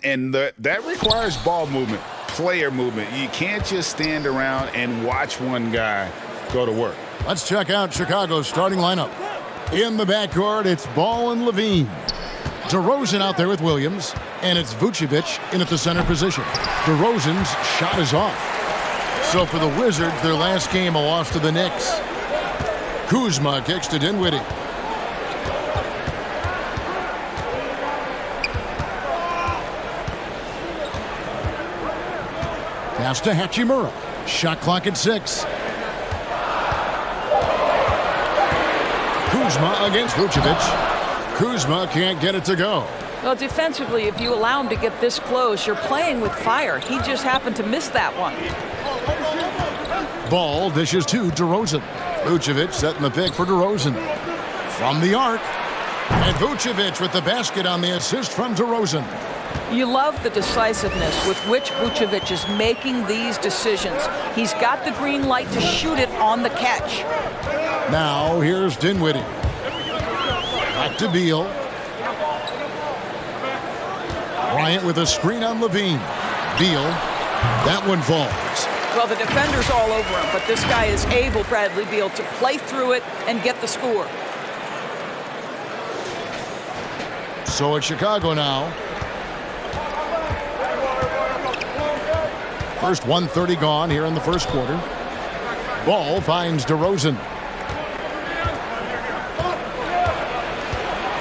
And that requires ball movement, player movement. You can't just stand around and watch one guy go to work. Let's check out Chicago's starting lineup. In the backcourt, it's Ball and Levine. DeRozan out there with Williams, and it's Vucevic in at the center position. DeRozan's shot is off. So for the Wizards, their last game, a loss to the Knicks. Kuzma kicks to Dinwiddie. Pass to Hachimura. Shot clock at 6. Kuzma against Vucevic. Kuzma can't get it to go. Well, defensively, if you allow him to get this close, you're playing with fire. He just happened to miss that one. Ball dishes to DeRozan. Vucevic setting the pick for DeRozan. From the arc. And Vucevic with the basket on the assist from DeRozan. You love the decisiveness with which Vucevic is making these decisions. He's got the green light to shoot it on the catch. Now here's Dinwiddie. Back to Beal. Bryant with a screen on Levine. Beal. That one falls. Well, the defender's all over him, but this guy is able, Bradley Beal, to play through it and get the score. So it's Chicago now. First 1:30 gone here in the first quarter. Ball finds DeRozan.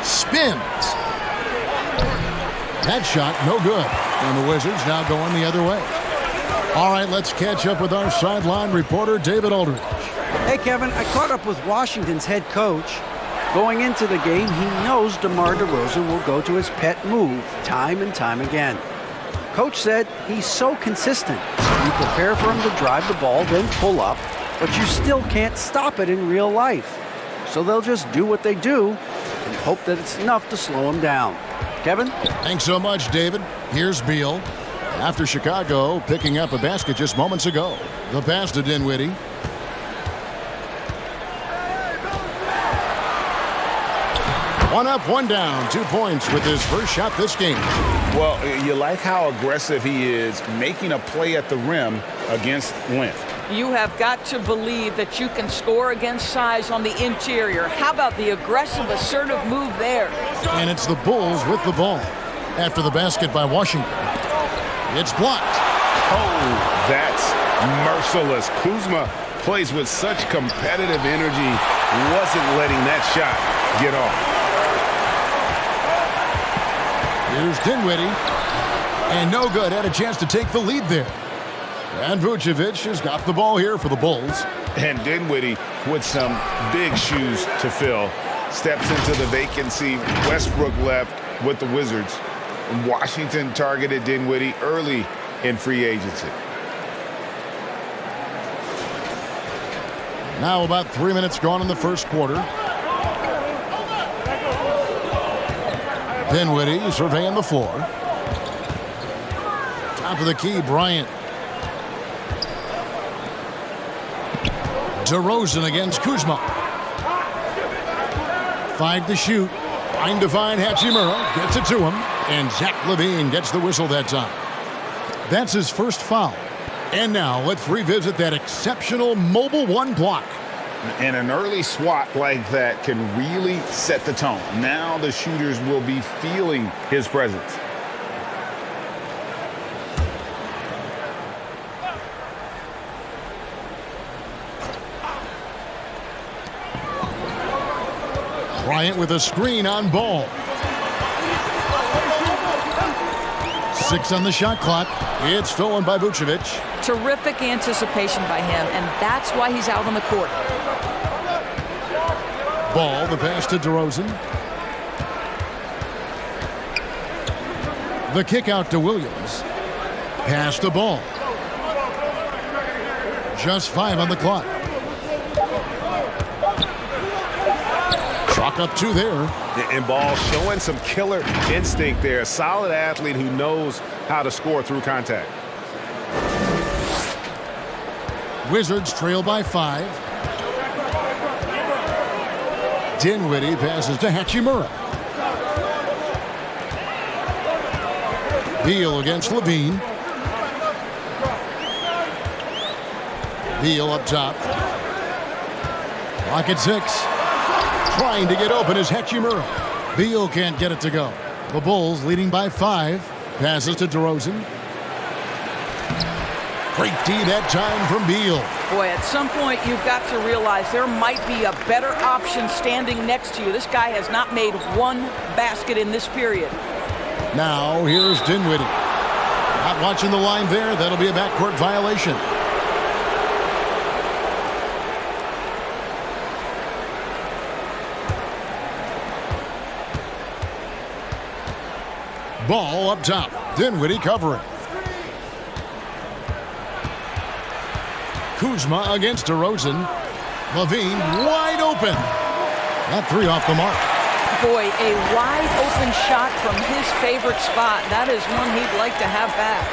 Spins. That shot no good. And the Wizards now going the other way. All right, let's catch up with our sideline reporter, David Aldridge. Hey, Kevin, I caught up with Washington's head coach. Going into the game, he knows DeMar DeRozan will go to his pet move time and time again. Coach said he's so consistent. You prepare for him to drive the ball, then pull up, but you still can't stop it in real life. So they'll just do what they do and hope that it's enough to slow him down. Kevin? Thanks so much, David. Here's Beal. After Chicago picking up a basket just moments ago. The pass to Dinwiddie. One up, one down. 2 points with his first shot this game. Well, you like how aggressive he is making a play at the rim against length. You have got to believe that you can score against size on the interior. How about the aggressive, assertive move there? And it's the Bulls with the ball. After the basket by Washington. It's blocked. Oh, that's merciless. Kuzma plays with such competitive energy. Wasn't letting that shot get off. Here's Dinwiddie. And no good. Had a chance to take the lead there. And Vucevic has got the ball here for the Bulls. And Dinwiddie with some big shoes to fill. Steps into the vacancy. Westbrook left with the Wizards. Washington targeted Dinwiddie early in free agency. Now about 3 minutes gone in the first quarter. Dinwiddie surveying the floor. Top of the key, Bryant. DeRozan against Kuzma. 5 to shoot. Trying to find Hachimura. Gets it to him. And Zach Levine gets the whistle that time. That's his first foul. And now let's revisit that exceptional mobile one block. And an early swat like that can really set the tone. Now the shooters will be feeling his presence. Bryant with a screen on Ball. 6 on the shot clock. It's stolen by Vucevic. Terrific anticipation by him, and that's why he's out on the court. Ball, the pass to DeRozan. The kick out to Williams. Pass to Ball. Just 5 on the clock. Chalk up 2 there. And Ball showing some killer instinct there. A solid athlete who knows how to score through contact. Wizards trail by 5. Dinwiddie passes to Hachimura. Beal against Levine. Beal up top. Rocket 6. Trying to get open is Hachimura. Beal can't get it to go. The Bulls leading by 5. Passes to DeRozan. Great D that time from Beal. Boy, at some point you've got to realize there might be a better option standing next to you. This guy has not made one basket in this period. Now here's Dinwiddie. Not watching the line there. That'll be a backcourt violation. Ball up top. Dinwiddie covering. Kuzma against DeRozan. Levine wide open. That 3 off the mark. Boy, a wide open shot from his favorite spot. That is one he'd like to have back.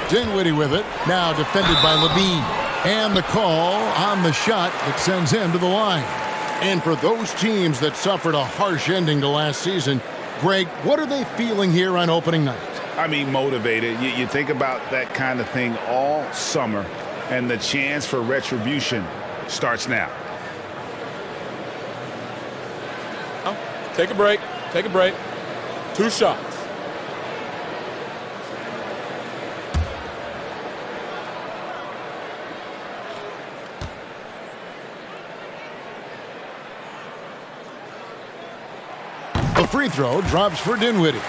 Dinwiddie with it. Now defended by Levine. And the call on the shot that sends him to the line. And for those teams that suffered a harsh ending to last season, Greg, what are they feeling here on opening night? I mean, motivated. You think about that kind of thing all summer, and the chance for retribution starts now. Take a break. Take a break. 2 shots. The free throw drops for Dinwiddie.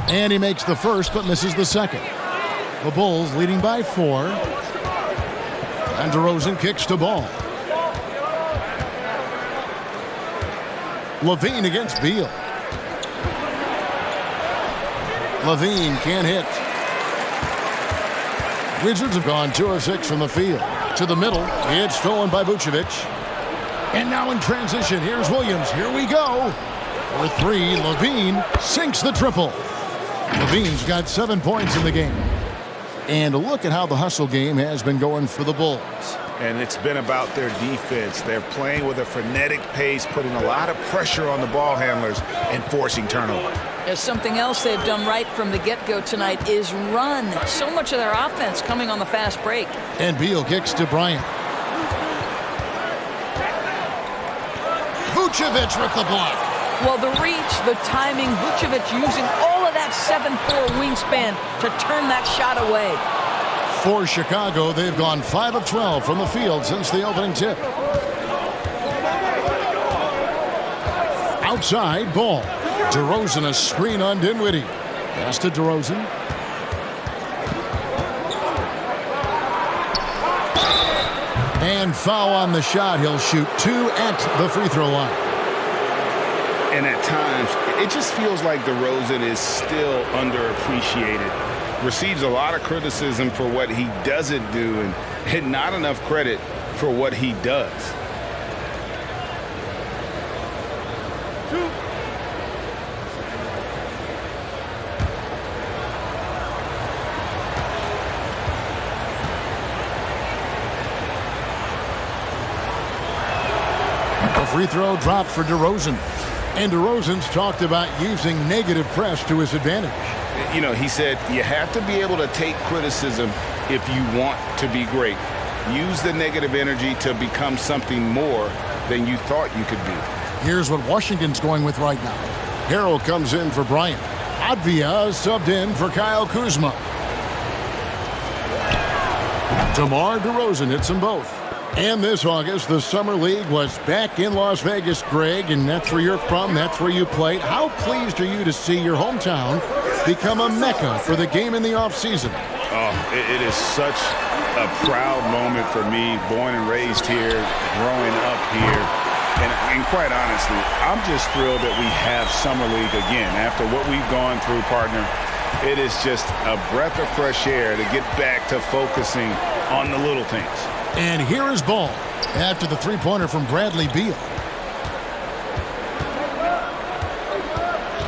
And he makes the first but misses the second. The Bulls leading by 4. And DeRozan kicks to Ball. Levine against Beal. Levine can't hit. Wizards have gone 2 of 6 from the field. To the middle. It's stolen by Vucevic. And now in transition, here's Williams. Here we go. For 3, Levine sinks the triple. Levine's got 7 points in the game. And look at how the hustle game has been going for the Bulls. And it's been about their defense. They're playing with a frenetic pace, putting a lot of pressure on the ball handlers and forcing turnover. There's something else they've done right from the get-go tonight is run. So much of their offense coming on the fast break. And Beal kicks to Bryant. Vucevic with the block. Well, the reach, the timing, Vucevic using all of that 7'4" wingspan to turn that shot away. For Chicago, they've gone 5 of 12 from the field since the opening tip. Outside, Ball. DeRozan a screen on Dinwiddie. Pass to DeRozan. And foul on the shot. He'll shoot 2 at the free throw line. And at times, it just feels like DeRozan is still underappreciated. Receives a lot of criticism for what he doesn't do and not enough credit for what he does. A free throw dropped for DeRozan. And DeRozan's talked about using negative press to his advantage. You know, he said you have to be able to take criticism if you want to be great. Use the negative energy to become something more than you thought you could be. Here's what Washington's going with right now. Harrell comes in for Bryant. Advia subbed in for Kyle Kuzma. DeMar DeRozan hits them both. And this August, the Summer League was back in Las Vegas, Greg, and that's where you're from, that's where you played. How pleased are you to see your hometown become a mecca for the game in the offseason? Oh, it is such a proud moment for me, born and raised here, growing up here. And quite honestly, I'm just thrilled that we have Summer League again. After what we've gone through, partner, It is just a breath of fresh air to get back to focusing on the little things. And here is Ball after the three-pointer from Bradley Beal.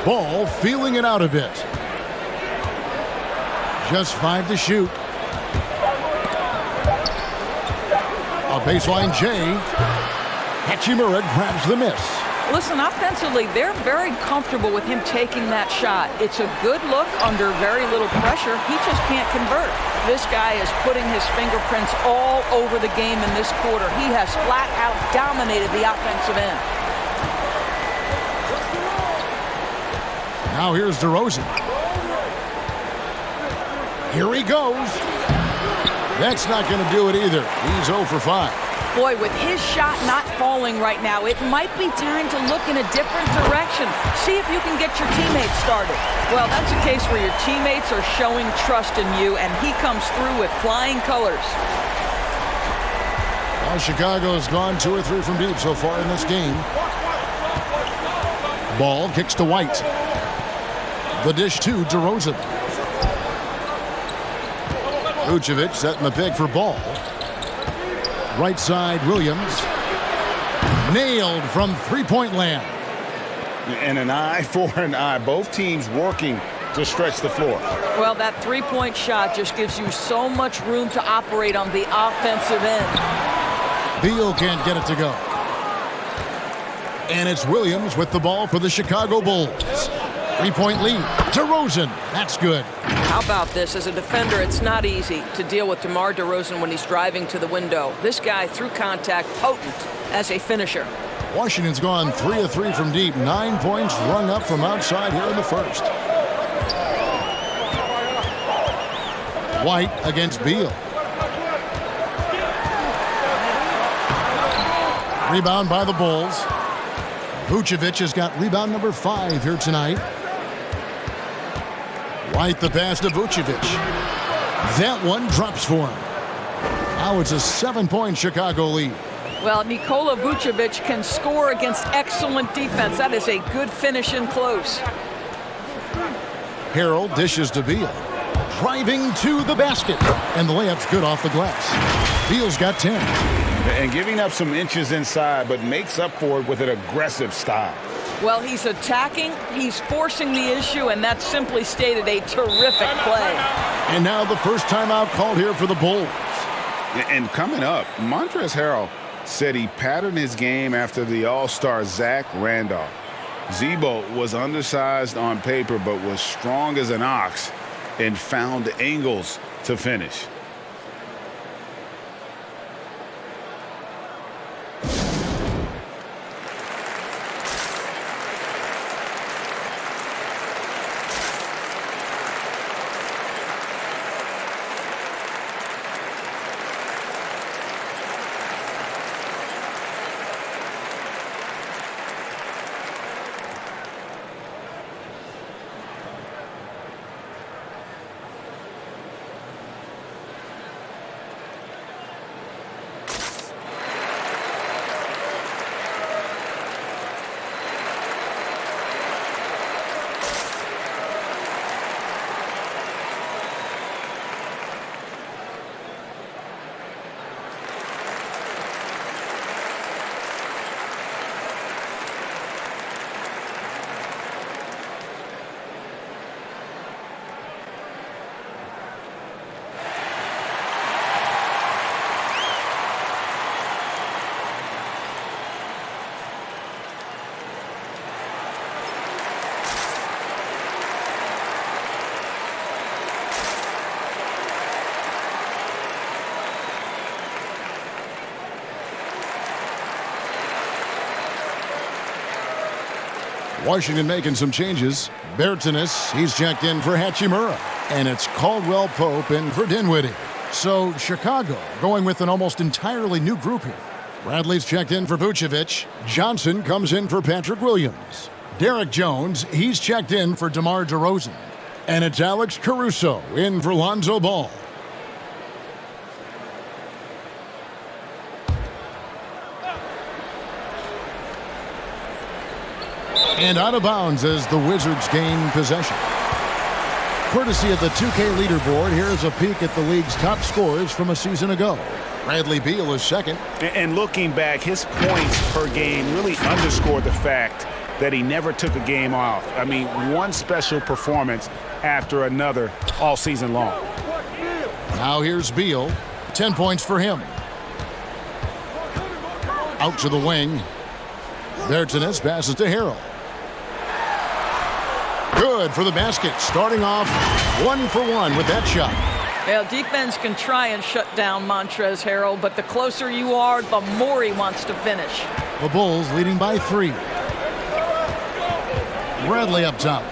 Ball feeling it out a bit. Just 5 to shoot. A baseline J. Hachimura grabs the miss. Listen, offensively, they're very comfortable with him taking that shot. It's a good look under very little pressure. He just can't convert. This guy is putting his fingerprints all over the game in this quarter. He has flat out dominated the offensive end. Now here's DeRozan. Here he goes. That's not going to do it either. He's 0 for 5. Boy, with his shot not falling right now, it might be time to look in a different direction. See if you can get your teammates started. Well, that's a case where your teammates are showing trust in you, and he comes through with flying colors. Well, Chicago's gone 2 or 3 from deep so far in this game. Ball kicks to White. The dish to DeRozan. Vucevic setting the pick for Ball. Right side, Williams. Nailed from three-point land. And an eye for an eye. Both teams working to stretch the floor. Well, that three-point shot just gives you so much room to operate on the offensive end. Beal can't get it to go. And it's Williams with the ball for the Chicago Bulls. 3-point lead. DeRozan. That's good. How about this? As a defender, it's not easy to deal with DeMar DeRozan when he's driving to the window. This guy, through contact, potent as a finisher. Washington's gone 3 of 3 from deep. 9 points rung up from outside here in the first. White against Beal. Rebound by the Bulls. Vucevic has got rebound number 5 here tonight. White the pass to Vucevic. That one drops for him. Now it's a 7-point Chicago lead. Well, Nikola Vucevic can score against excellent defense. That is a good finish in close. Harrell dishes to Beal. Driving to the basket. And the layup's good off the glass. Beal's got 10. And giving up some inches inside, but makes up for it with an aggressive style. Well, he's attacking, he's forcing the issue, and that's simply stated a terrific play. And now the first timeout called here for the Bulls. And coming up, Montrezl Harrell said he patterned his game after the All-Star Zach Randolph. Zebo was undersized on paper, but was strong as an ox and found angles to finish. Washington making some changes. Bertanis, he's checked in for Hachimura. And it's Caldwell Pope in for Dinwiddie. So Chicago going with an almost entirely new group here. Bradley's checked in for Vucevic. Johnson comes in for Patrick Williams. Derek Jones, he's checked in for DeMar DeRozan. And it's Alex Caruso in for Lonzo Ball. And out of bounds as the Wizards gain possession. Courtesy of the 2K leaderboard, here's a peek at the league's top scorers from a season ago. Bradley Beal is second. And looking back, his points per game really underscored the fact that he never took a game off. I mean, one special performance after another all season long. Now here's Beal. 10 points for him. Out to the wing. Bertines passes to Harrell. Good for the basket. Starting off 1 for 1 with that shot. Well, defense can try and shut down Montrezl Harrell, but the closer you are, the more he wants to finish. The Bulls leading by 3. Bradley up top.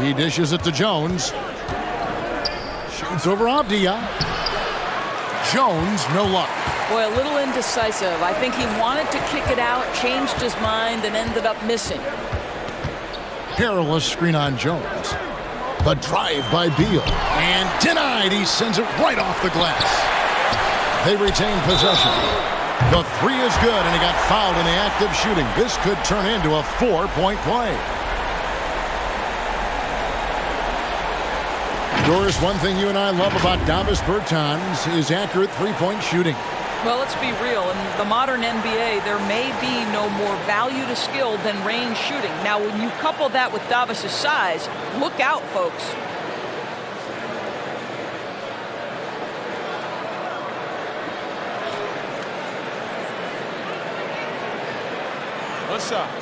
He dishes it to Jones. Shoots over Avdia. Jones, no luck. Boy, a little indecisive. I think he wanted to kick it out, changed his mind, and ended up missing. Perilous screen on Jones. The drive by Beal. And denied. He sends it right off the glass. They retain possession. The 3 is good, and he got fouled in the act of shooting. This could turn into a 4-point play. Doris, one thing you and I love about Davis Bertans is accurate three-point shooting. Well, let's be real. In the modern NBA, there may be no more value to skill than range shooting. Now, when you couple that with Davis's size, look out, folks. One shot.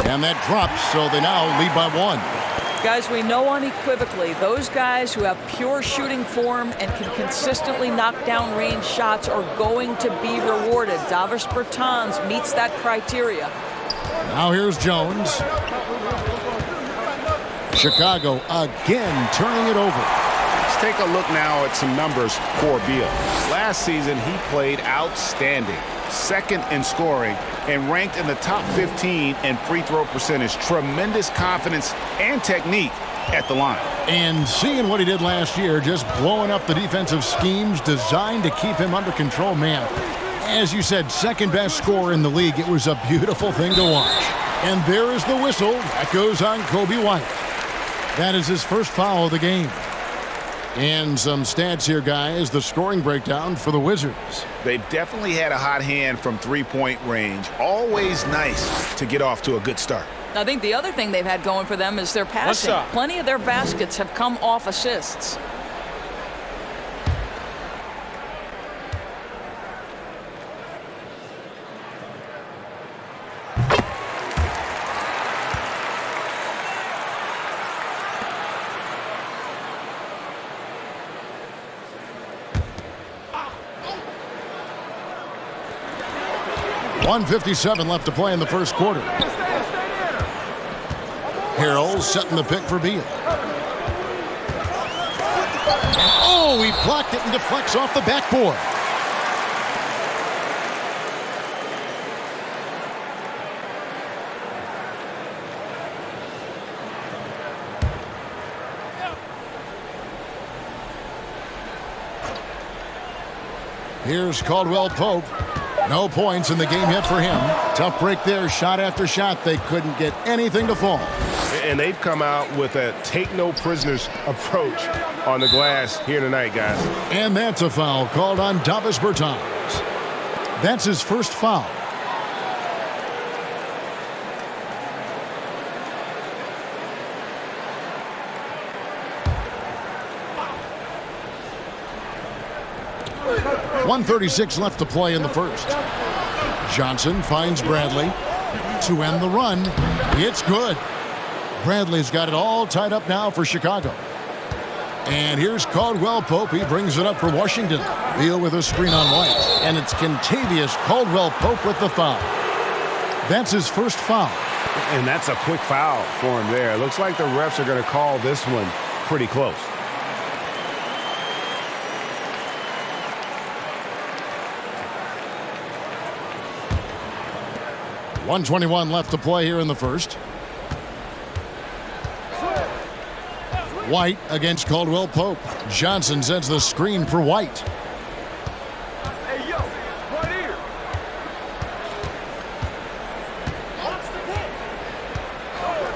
And that drops, so they now lead by 1. Guys, we know unequivocally, those guys who have pure shooting form and can consistently knock down range shots are going to be rewarded. Davis Bertans meets that criteria. Now here's Jones. Chicago again turning it over. Let's take a look now at some numbers for Beal. Last season, he played outstanding. Second in scoring and ranked in the top 15 in free throw percentage. Tremendous confidence and technique at the line. And seeing what he did last year, just blowing up the defensive schemes designed to keep him under control, man. As you said, second best scorer in the league. It was a beautiful thing to watch. And there is the whistle. That goes on Kobe White. That is his first foul of the game. And some stats here, guys. The scoring breakdown for the Wizards. They've definitely had a hot hand from three-point range. Always nice to get off to a good start. I think the other thing they've had going for them is their passing. Plenty of their baskets have come off assists. .157 left to play in the first quarter. Harrell setting the pick for Beal. Oh, he blocked it and deflects off the backboard. Here's Caldwell Pope. No points in the game yet for him. Tough break there, shot after shot. They couldn't get anything to fall. And they've come out with a take-no-prisoners approach on the glass here tonight, guys. And that's a foul called on Davis Bertans. That's his first foul. .136 left to play in the first. Johnson finds Bradley to end the run. It's good. Bradley's got it all tied up now for Chicago. And here's Caldwell Pope. He brings it up for Washington. Beal with a screen on White. And it's Kentavious Caldwell Pope with the foul. That's his first foul. And that's a quick foul for him there. It looks like the refs are going to call this one pretty close. .121 left to play here in the first. White against Caldwell Pope. Johnson sends the screen for White. Hey, yo, right here.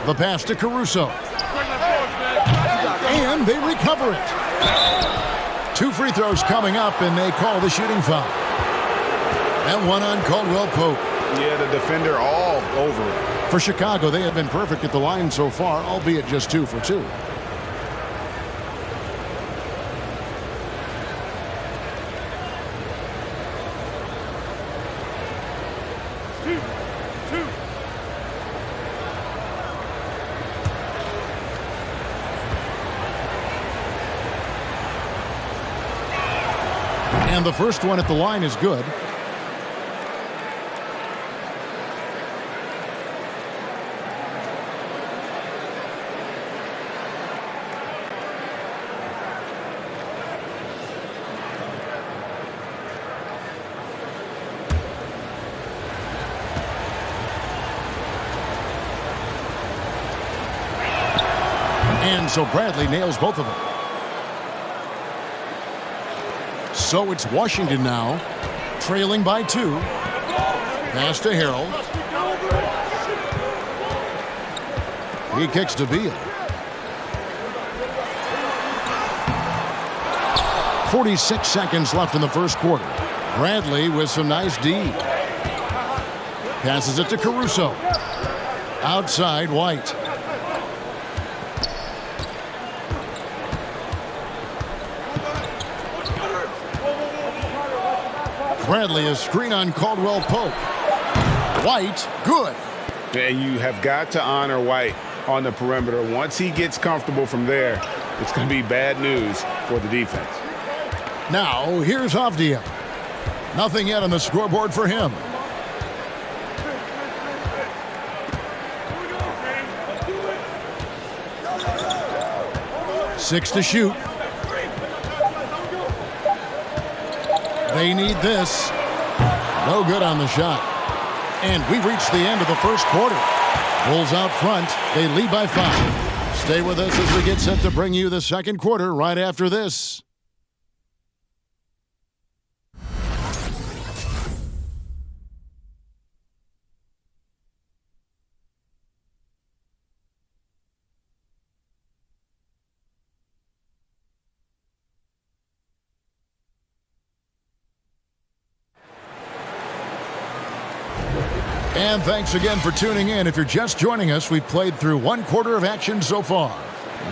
The pass to Caruso. And they recover it. 2 free throws coming up, and they call the shooting foul. And one on Caldwell Pope. Yeah, the defender all over it. For Chicago, they have been perfect at the line so far, albeit just 2 for 2. And the first one at the line is good. And so Bradley nails both of them. So it's Washington now, trailing by 2. Pass to Harrell. He kicks to Beal. 46 seconds left in the first quarter. Bradley with some nice D. Passes it to Caruso. Outside White. Bradley, a screen on Caldwell Pope. White, good. And you have got to honor White on the perimeter. Once he gets comfortable from there, it's going to be bad news for the defense. Now, here's Avdia. Nothing yet on the scoreboard for him. Six to shoot. They need this. No good on the shot. And we've reached the end of the first quarter. Bulls out front. They lead by 5. Stay with us as we get set to bring you the second quarter right after this. And thanks again for tuning in. If you're just joining us, we've played through 1 quarter of action so far.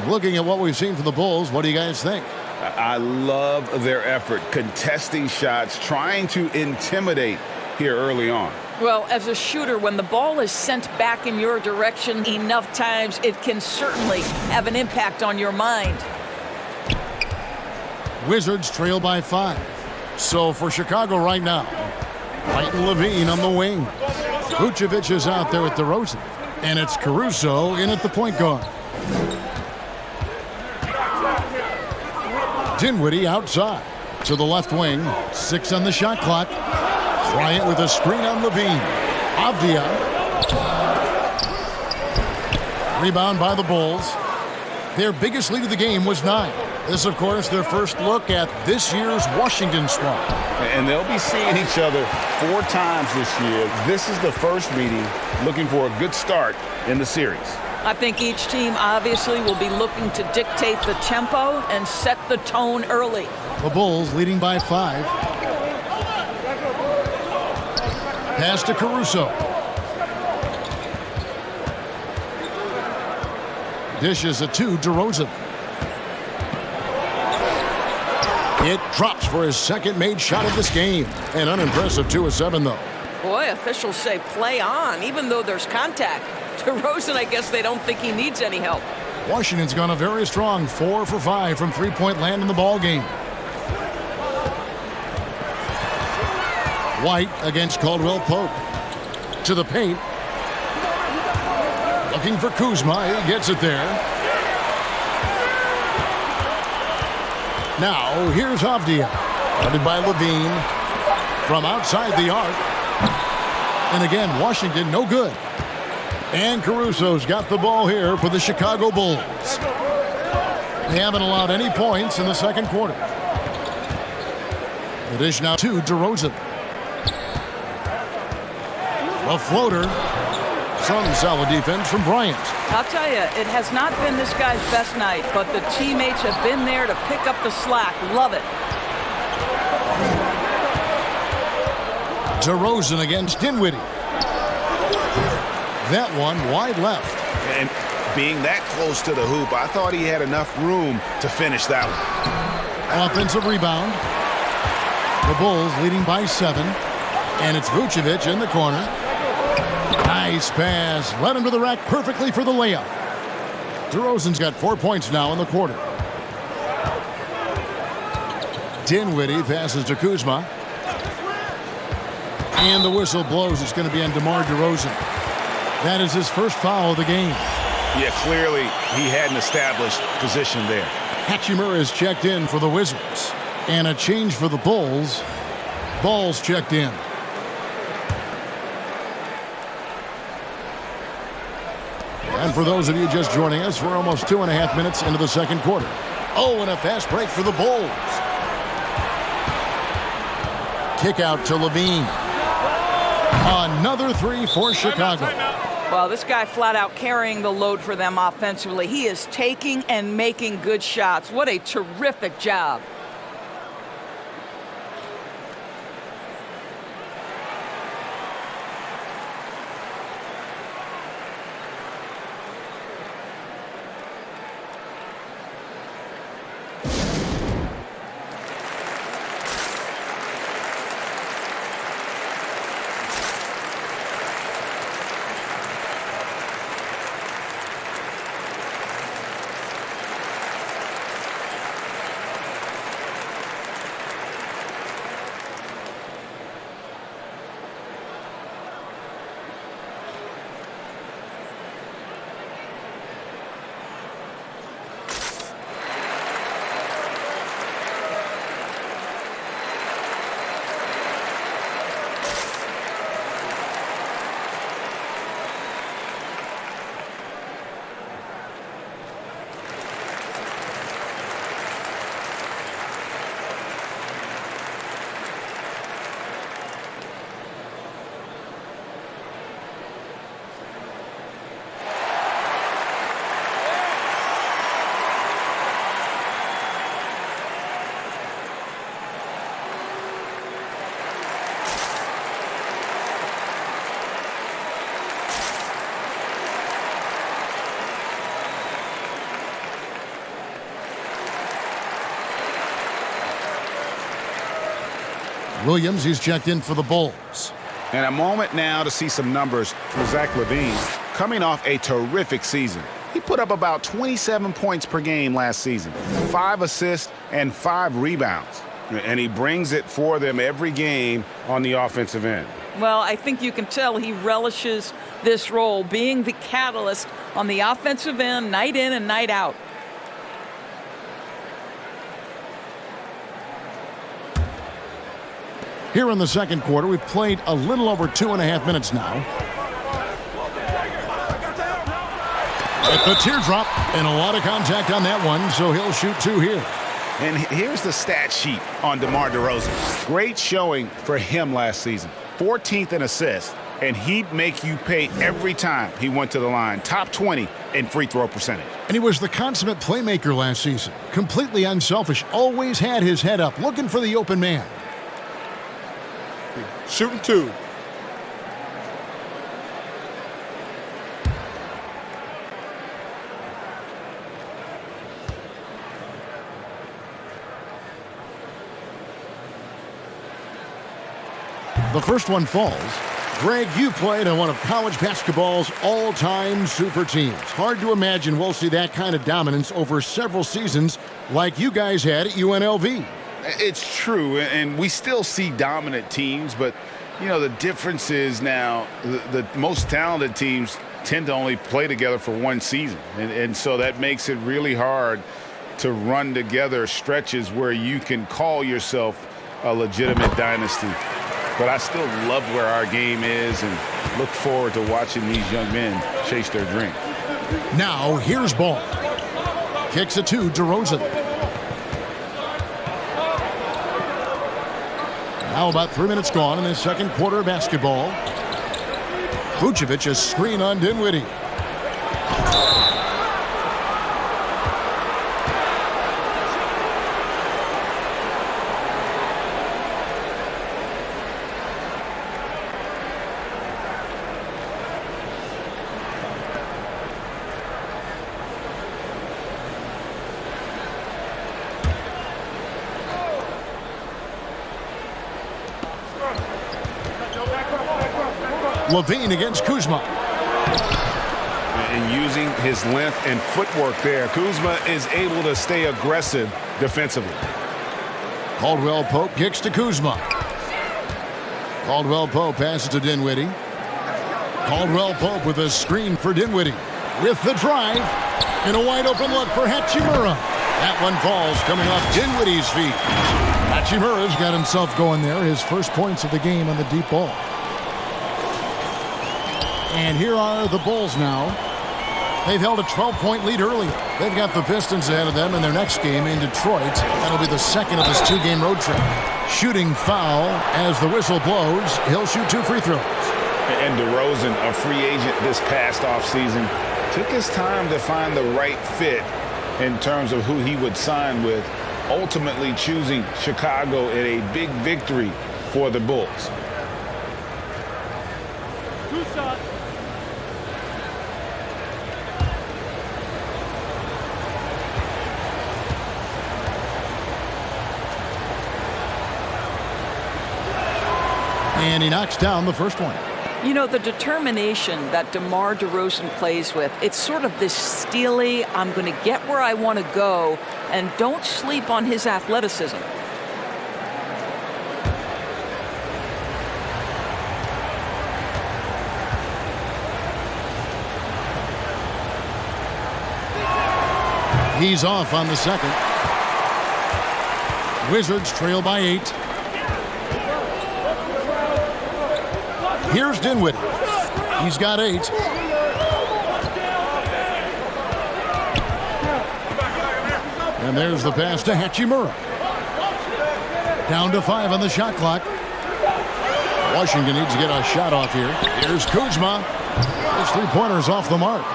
Looking at what we've seen from the Bulls, what do you guys think? I love their effort, contesting shots, trying to intimidate here early on. Well, as a shooter, when the ball is sent back in your direction enough times, it can certainly have an impact on your mind. Wizards trail by 5. So for Chicago right now, White and Levine on the wing. Vucevic is out there with DeRozan. And it's Caruso in at the point guard. Dinwiddie outside to the left wing. 6 on the shot clock. Bryant with a screen on Levine. Avdia. Rebound by the Bulls. Their biggest lead of the game was 9. This, of course, their first look at this year's Washington squad. And they'll be seeing each other 4 times this year. This is the first meeting, looking for a good start in the series. I think each team obviously will be looking to dictate the tempo and set the tone early. The Bulls leading by 5. Pass to Caruso. Dishes it to DeRozan. It drops for his second made shot of this game. An unimpressive 2 of 7, though. Boy, officials say play on, even though there's contact. DeRozan, I guess they don't think he needs any help. Washington's gone a very strong 4 for 5 from three-point land in the ball game. White against Caldwell Pope. To the paint. Looking for Kuzma. He gets it there. Now, here's Avdia. Guarded by Levine. From outside the arc. And again, Washington no good. And Caruso's got the ball here for the Chicago Bulls. They haven't allowed any points in the second quarter. The dish now to DeRozan. A floater. Some solid defense from Bryant. I'll tell you, it has not been this guy's best night, but the teammates have been there to pick up the slack. Love it. DeRozan against Dinwiddie. That one wide left. And being that close to the hoop, I thought he had enough room to finish that one. Offensive rebound. The Bulls leading by 7. And it's Vucevic in the corner. Nice pass. Led him to the rack perfectly for the layup. DeRozan's got 4 points now in the quarter. Dinwiddie passes to Kuzma. And the whistle blows. It's going to be on DeMar DeRozan. That is his first foul of the game. Yeah, clearly he had an established position there. Hachimura is checked in for the Wizards. And a change for the Bulls. Ball's checked in. And for those of you just joining us, we're almost 2.5 minutes into the second quarter. Oh, and a fast break for the Bulls. Kick out to Levine. Another 3 for Chicago. Well, this guy flat out carrying the load for them offensively. He is taking and making good shots. What a terrific job. Williams, he's checked in for the Bulls. And a moment now to see some numbers from Zach Levine. Coming off a terrific season. He put up about 27 points per game last season, 5 assists and 5 rebounds. And he brings it for them every game on the offensive end. Well, I think you can tell he relishes this role, being the catalyst on the offensive end, night in and night out. Here in the second quarter, we've played a little over 2.5 minutes now. At the teardrop, and a lot of contact on that one, so he'll shoot 2 here. And here's the stat sheet on DeMar DeRozan. Great showing for him last season. 14th in assists, and he'd make you pay every time he went to the line. Top 20 in free throw percentage. And he was the consummate playmaker last season. Completely unselfish, always had his head up, looking for the open man. Shooting 2. The first one falls. Greg, you played on one of college basketball's all-time super teams. Hard to imagine we'll see that kind of dominance over several seasons like you guys had at UNLV. It's true, and we still see dominant teams, but, you know, the difference is now the most talented teams tend to only play together for one season, and so that makes it really hard to run together stretches where you can call yourself a legitimate dynasty. But I still love where our game is and look forward to watching these young men chase their dream. Now, here's Ball. Kicks it to DeRozan. Now about 3 minutes gone in the second quarter of basketball. Vucevic a screen on Dinwiddie. Levine against Kuzma. And using his length and footwork there, Kuzma is able to stay aggressive defensively. Caldwell Pope kicks to Kuzma. Caldwell Pope passes to Dinwiddie. Caldwell Pope with a screen for Dinwiddie. With the drive. And a wide open look for Hachimura. That one falls coming off Dinwiddie's feet. Hachimura's got himself going there. His first points of the game on the deep ball. And here are the Bulls now. They've held a 12-point lead earlier. They've got the Pistons ahead of them in their next game in Detroit. That'll be the second of this two-game road trip. Shooting foul as the whistle blows. He'll shoot 2 free throws. And DeRozan, a free agent this past offseason, took his time to find the right fit in terms of who he would sign with, ultimately choosing Chicago in a big victory for the Bulls. Two shots. And he knocks down the first one. You know, the determination that DeMar DeRozan plays with, it's sort of this steely, I'm going to get where I want to go, and don't sleep on his athleticism. He's off on the second. Wizards trail by 8. Here's Dinwiddie. He's got 8. And there's the pass to Hachimura. Down to 5 on the shot clock. Washington needs to get a shot off here. Here's Kuzma. His three-pointer's off the mark.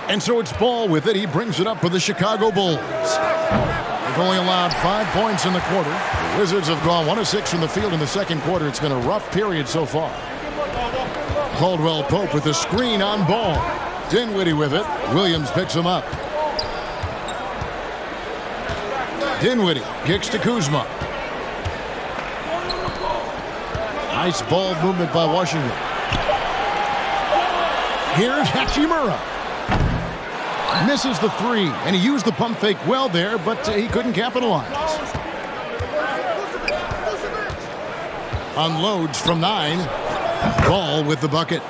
And so it's Ball with it. He brings it up for the Chicago Bulls. They've only allowed 5 points in the quarter. The Wizards have gone 1 of 6 from the field in the second quarter. It's been a rough period so far. Caldwell Pope with the screen on Ball. Dinwiddie with it. Williams picks him up. Dinwiddie kicks to Kuzma. Nice ball movement by Washington. Here's Hachimura. Misses the 3, and he used the pump fake well there, but he couldn't capitalize. Unloads from 9. Ball with the bucket.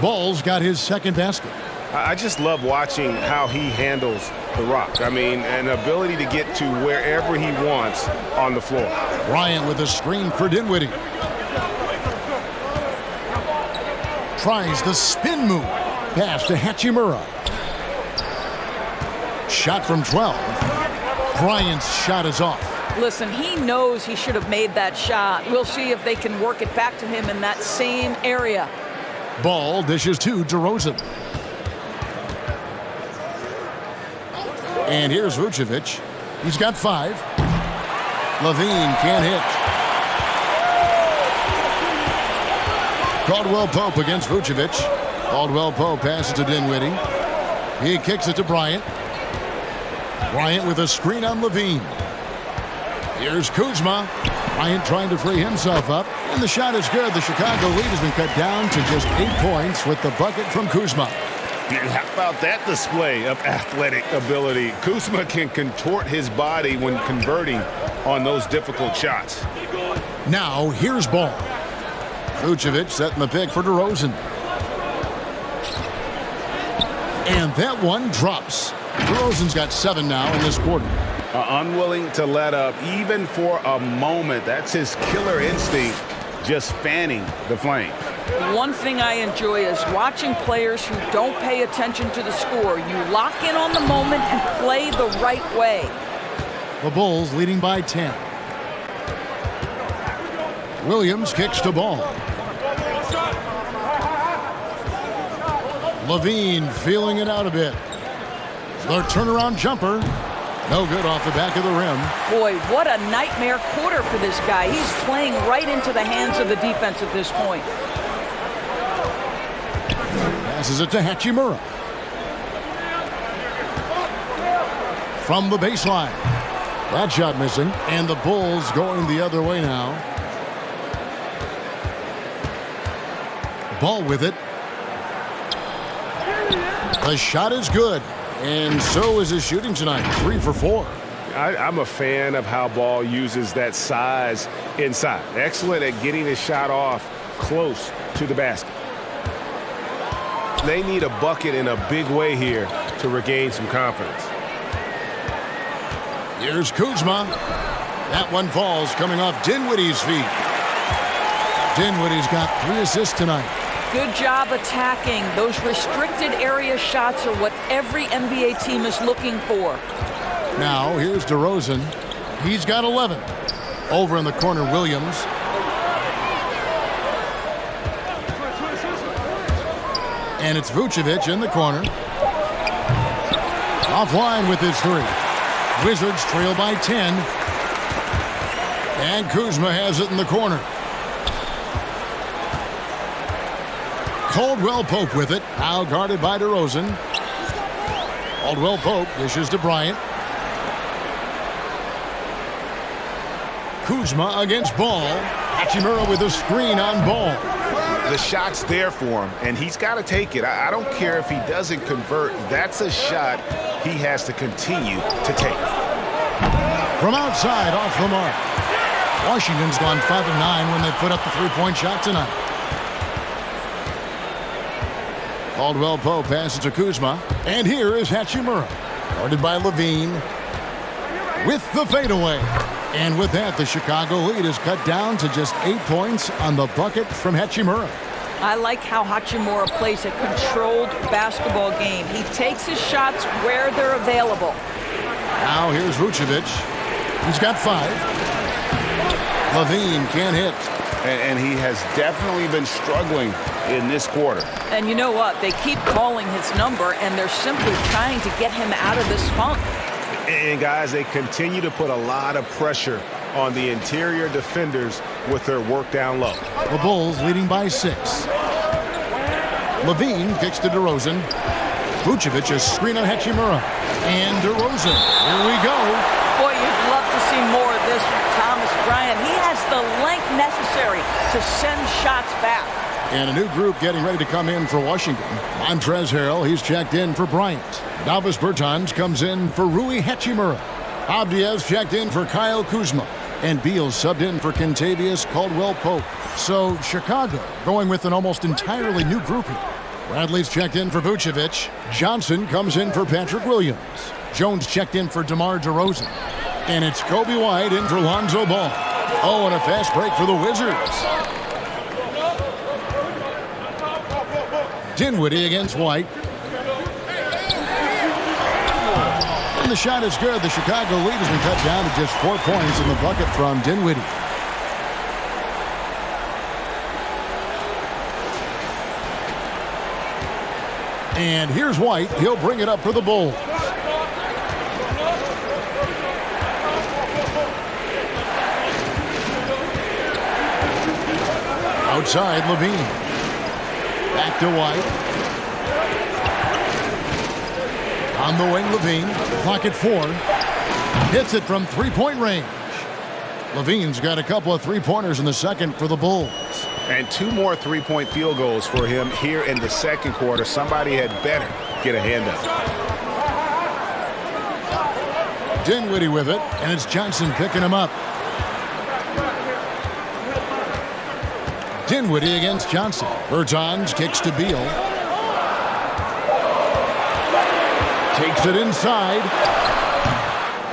Ball's got his second basket. I just love watching how he handles the rock. I mean, an ability to get to wherever he wants on the floor. Bryant with a screen for Dinwiddie. Tries the spin move. Pass to Hachimura. Shot from 12. Bryant's shot is off. Listen, he knows he should have made that shot. We'll see if they can work it back to him in that same area. Ball dishes to DeRozan. And here's Vucevic. He's got 5. Levine can't hit. Caldwell Pope against Vucevic. Caldwell Pope passes to Dinwiddie. He kicks it to Bryant. Bryant with a screen on Levine. Here's Kuzma. Bryant trying to free himself up. And the shot is good. The Chicago lead has been cut down to just 8 points with the bucket from Kuzma. And how about that display of athletic ability? Kuzma can contort his body when converting on those difficult shots. Now, here's Ball. Vucevic setting the pick for DeRozan. And that one drops. DeRozan's got 7 now in this quarter. Unwilling to let up even for a moment. That's his killer instinct, just fanning the flame. One thing I enjoy is watching players who don't pay attention to the score. You lock in on the moment and play the right way. The Bulls leading by 10. Williams kicks to Ball. Levine feeling it out a bit. The turnaround jumper. No good off the back of the rim. Boy, what a nightmare quarter for this guy. He's playing right into the hands of the defense at this point. Passes it to Hachimura. From the baseline. That shot missing. And the Bulls going the other way now. Ball with it. The shot is good. And so is his shooting tonight. 3 for 4. I'm a fan of how Ball uses that size inside. Excellent at getting his shot off close to the basket. They need a bucket in a big way here to regain some confidence. Here's Kuzma. That one falls coming off Dinwiddie's feet. Dinwiddie's got 3 assists tonight. Good job attacking. Those restricted area shots are what every NBA team is looking for. Now, here's DeRozan. He's got 11. Over in the corner, Williams. And it's Vucevic in the corner. Offline with his 3. Wizards trail by 10. And Kuzma has it in the corner. Caldwell Pope with it. Now guarded by DeRozan. Caldwell Pope dishes to Bryant. Kuzma against Ball. Hachimura with a screen on Ball. The shot's there for him, and he's got to take it. I don't care if he doesn't convert. That's a shot he has to continue to take. From outside, off the mark. Washington's gone 5 of 9 when they put up the 3-point shot tonight. Caldwell Pope passes to Kuzma. And here is Hachimura. Guarded by Levine. With the fadeaway. And with that, the Chicago lead is cut down to just 8 points on the bucket from Hachimura. I like how Hachimura plays a controlled basketball game. He takes his shots where they're available. Now here's Vucevic. He's got 5. Levine can't hit. And he has definitely been struggling in this quarter. And you know what? They keep calling his number, and they're simply trying to get him out of this funk. And guys, they continue to put a lot of pressure on the interior defenders with their work down low. The Bulls leading by 6. Levine kicks to DeRozan. Vucevic a screen on Hachimura. And DeRozan. Here we go. Boy, you'd love to see more of this from Thomas Bryant. He has the length necessary to send shots back. And a new group getting ready to come in for Washington. Montrezl Harrell, he's checked in for Bryant. Davis Bertans comes in for Rui Hachimura. Abdias checked in for Kyle Kuzma. And Beal subbed in for Kentavious Caldwell-Pope. So Chicago going with an almost entirely new group here. Bradley's checked in for Vucevic. Johnson comes in for Patrick Williams. Jones checked in for DeMar DeRozan. And it's Kobe White in for Lonzo Ball. Oh, and a fast break for the Wizards. Dinwiddie against White. And the shot is good. The Chicago lead has been cut down to just 4 points in the bucket from Dinwiddie. And here's White. He'll bring it up for the Bulls. Outside, Levine. Back to White. On the wing, Levine. Clock at 4. Hits it from 3-point range. Levine's got a couple of 3-pointers in the second for the Bulls. And 2 more 3-point field goals for him here in the second quarter. Somebody had better get a hand up. Dinwiddie with it, and it's Johnson picking him up. Dinwiddie against Johnson. Bertans kicks to Beal. Takes it inside.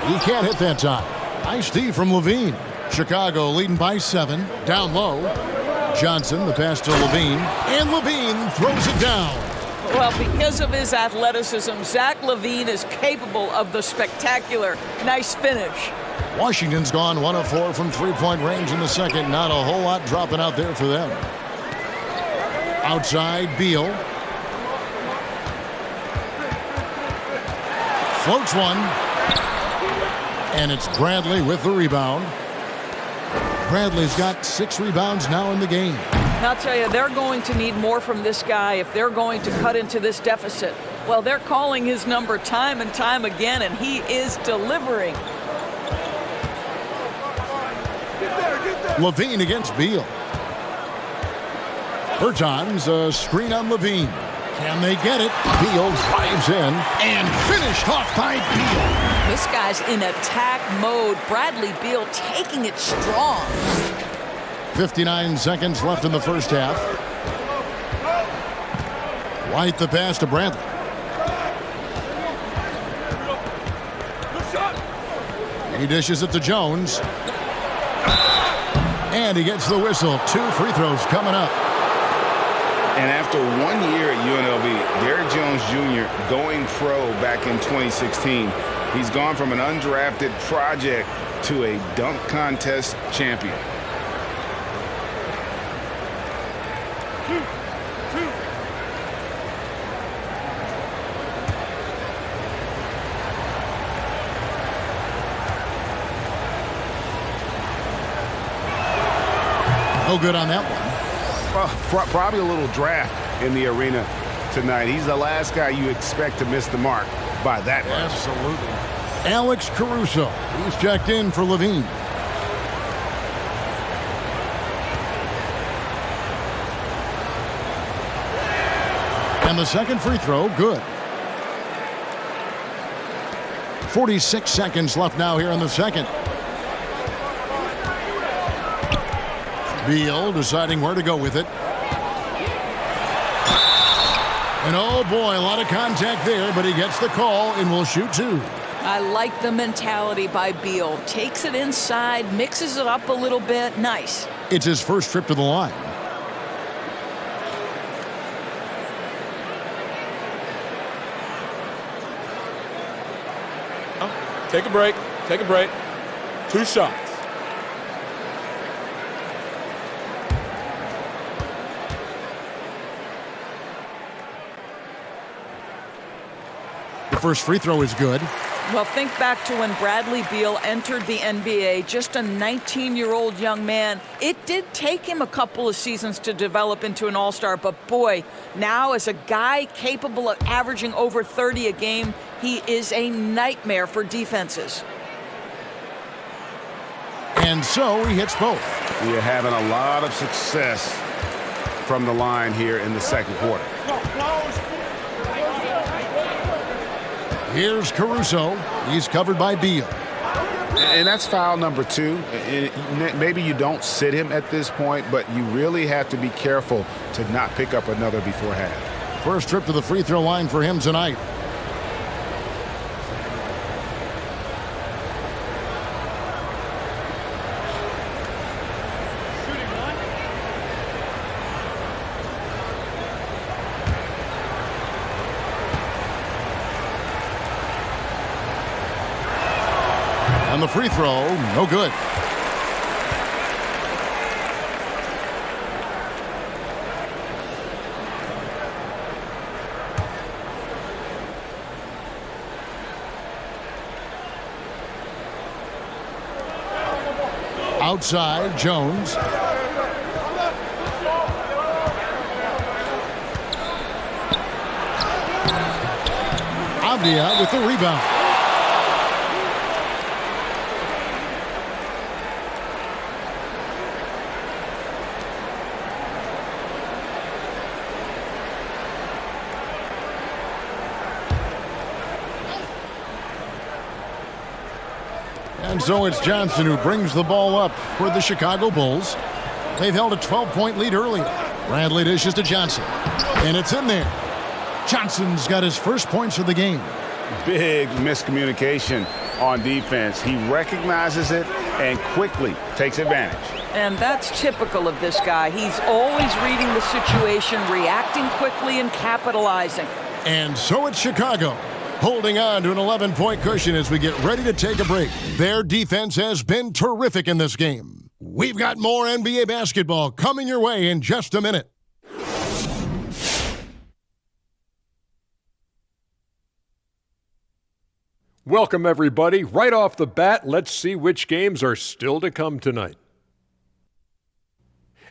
He can't hit that time. Nice D from Levine. Chicago leading by 7. Down low. Johnson, the pass to Levine, and Levine throws it down. Well, because of his athleticism, Zach Levine is capable of the spectacular. Nice finish. Washington's gone 1 of 4 from three-point range in the second. Not a whole lot dropping out there for them. Outside, Beal. Floats one. And it's Bradley with the rebound. Bradley's got 6 rebounds now in the game. I'll tell you, they're going to need more from this guy if they're going to cut into this deficit. Well, they're calling his number time and time again, and he is delivering. Levine against Beal. Bertans, a screen on Levine. Can they get it? Beal drives in and finished off by Beal. This guy's in attack mode. Bradley Beal taking it strong. 59 seconds left in the first half. White the pass to Bradley. He dishes it to Jones. And he gets the whistle. 2 free throws coming up. And after 1 year at UNLV, Derrick Jones Jr. going pro back in 2016, he's gone from an undrafted project to a dunk contest champion. No good on that one. Well, probably a little draft in the arena tonight. He's the last guy you expect to miss the mark by that much. Absolutely. Alex Caruso. He's checked in for Levine. And the second free throw, good. 46 seconds left now here in the second. Beal deciding where to go with it. And oh boy, a lot of contact there, but he gets the call and will shoot 2. I like the mentality by Beal. Takes it inside, mixes it up a little bit. Nice. It's his first trip to the line. Take a break. Take a break. 2 shots. The first free throw is good. Well, think back to when Bradley Beal entered the NBA, just a 19-year-old young man. It did take him a couple of seasons to develop into an all-star, but boy, now as a guy capable of averaging over 30 a game, he is a nightmare for defenses. And so he hits both. We're having a lot of success from the line here in the second quarter. Here's Caruso. He's covered by Beal. And that's foul number 2. Maybe you don't sit him at this point, but you really have to be careful to not pick up another before half. First trip to the free throw line for him tonight. And the free throw, no good. Outside, Jones. Avdia with the rebound. And so it's Johnson who brings the ball up for the Chicago Bulls. They've held a 12-point lead earlier. Bradley dishes to Johnson. And it's in there. Johnson's got his first points of the game. Big miscommunication on defense. He recognizes it, and quickly takes advantage. And that's typical of this guy. He's always reading the situation, reacting quickly, and capitalizing. And so it's Chicago, holding on to an 11-point cushion as we get ready to take a break. Their defense has been terrific in this game. We've got more NBA basketball coming your way in just a minute. Welcome, everybody. Right off the bat, let's see which games are still to come tonight.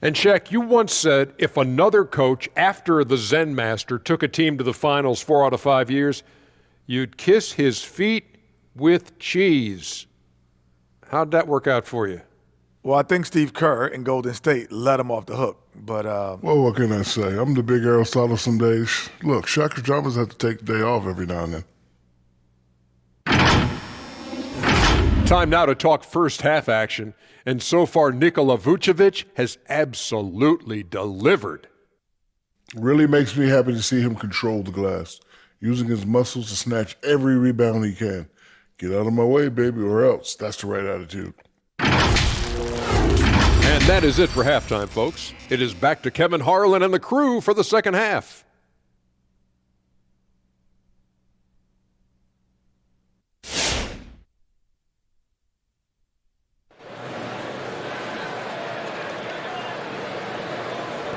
And Shaq, you once said if another coach after the Zen Master took a team to the finals 4 out of 5 years, you'd kiss his feet with cheese. How'd that work out for you? Well, I think Steve Kerr in Golden State let him off the hook. But well, what can I say? I'm the big Aristotle some days. Look, Shaq and Chalmers have to take the day off every now and then. Time now to talk first half action. And so far, Nikola Vucevic has absolutely delivered. Really makes me happy to see him control the glass, using his muscles to snatch every rebound he can. Get out of my way, baby, or else. That's the right attitude. And that is it for halftime, folks. It is back to Kevin Harlan and the crew for the second half.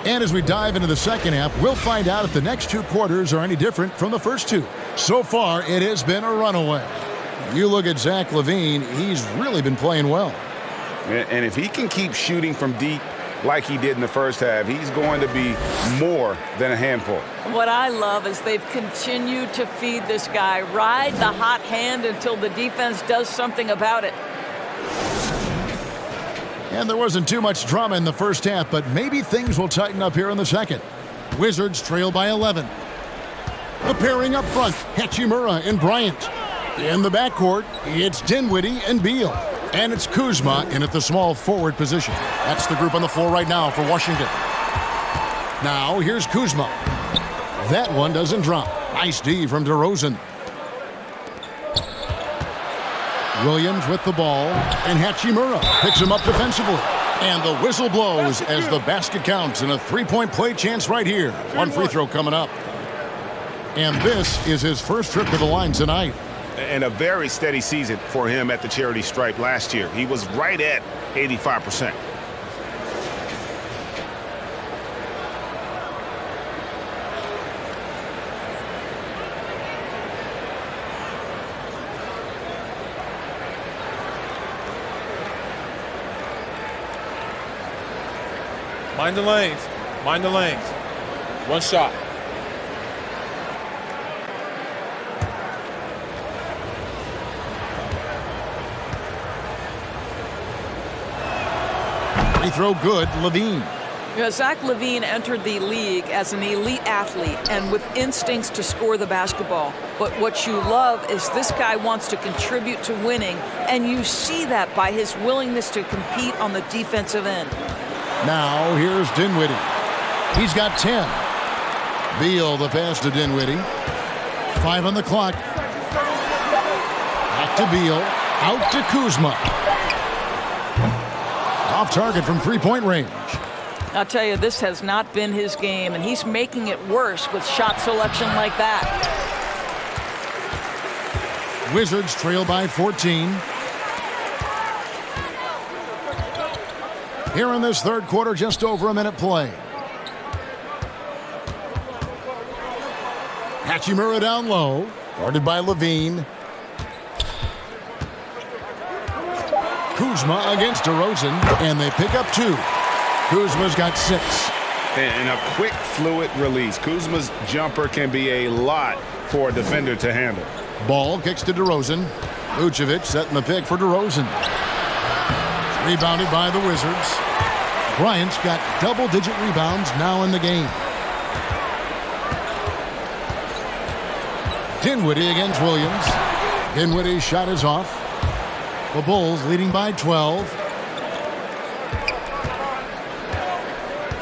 And as we dive into the second half, we'll find out if the next 2 quarters are any different from the first 2. So far, it has been a runaway. You look at Zach Levine, he's really been playing well. And if he can keep shooting from deep like he did in the first half, he's going to be more than a handful. What I love is they've continued to feed this guy, ride the hot hand until the defense does something about it. And there wasn't too much drama in the first half, but maybe things will tighten up here in the second. Wizards trail by 11. The pairing up front, Hachimura and Bryant. In the backcourt, it's Dinwiddie and Beal. And it's Kuzma in at the small forward position. That's the group on the floor right now for Washington. Now, here's Kuzma. That one doesn't drop. Nice D from DeRozan. Williams with the ball, and Hachimura picks him up defensively. And the whistle blows as the basket counts and a 3-point play chance right here. One free throw coming up. And this is his first trip to the line tonight. And a very steady season for him at the charity stripe last year. He was right at 85%. Mind the lanes. Mind the lanes. One shot. Free throw good, Levine. You know, Zach Levine entered the league as an elite athlete and with instincts to score the basketball. But what you love is this guy wants to contribute to winning, and you see that by his willingness to compete on the defensive end. Now, here's Dinwiddie. He's got 10. Beal the pass to Dinwiddie. 5 on the clock. Back to Beal. Out to Kuzma. Off target from 3-point range. I'll tell you, this has not been his game, and he's making it worse with shot selection like that. Wizards trail by 14. Here in this third quarter, just over a minute play. Hachimura down low, guarded by Levine. Kuzma against DeRozan, and they pick up 2. Kuzma's got 6. And a quick, fluid release. Kuzma's jumper can be a lot for a defender to handle. Ball kicks to DeRozan. Vucevic setting the pick for DeRozan. Rebounded by the Wizards. Bryant's got double-digit rebounds now in the game. Dinwiddie against Williams. Dinwiddie's shot is off. The Bulls leading by 12.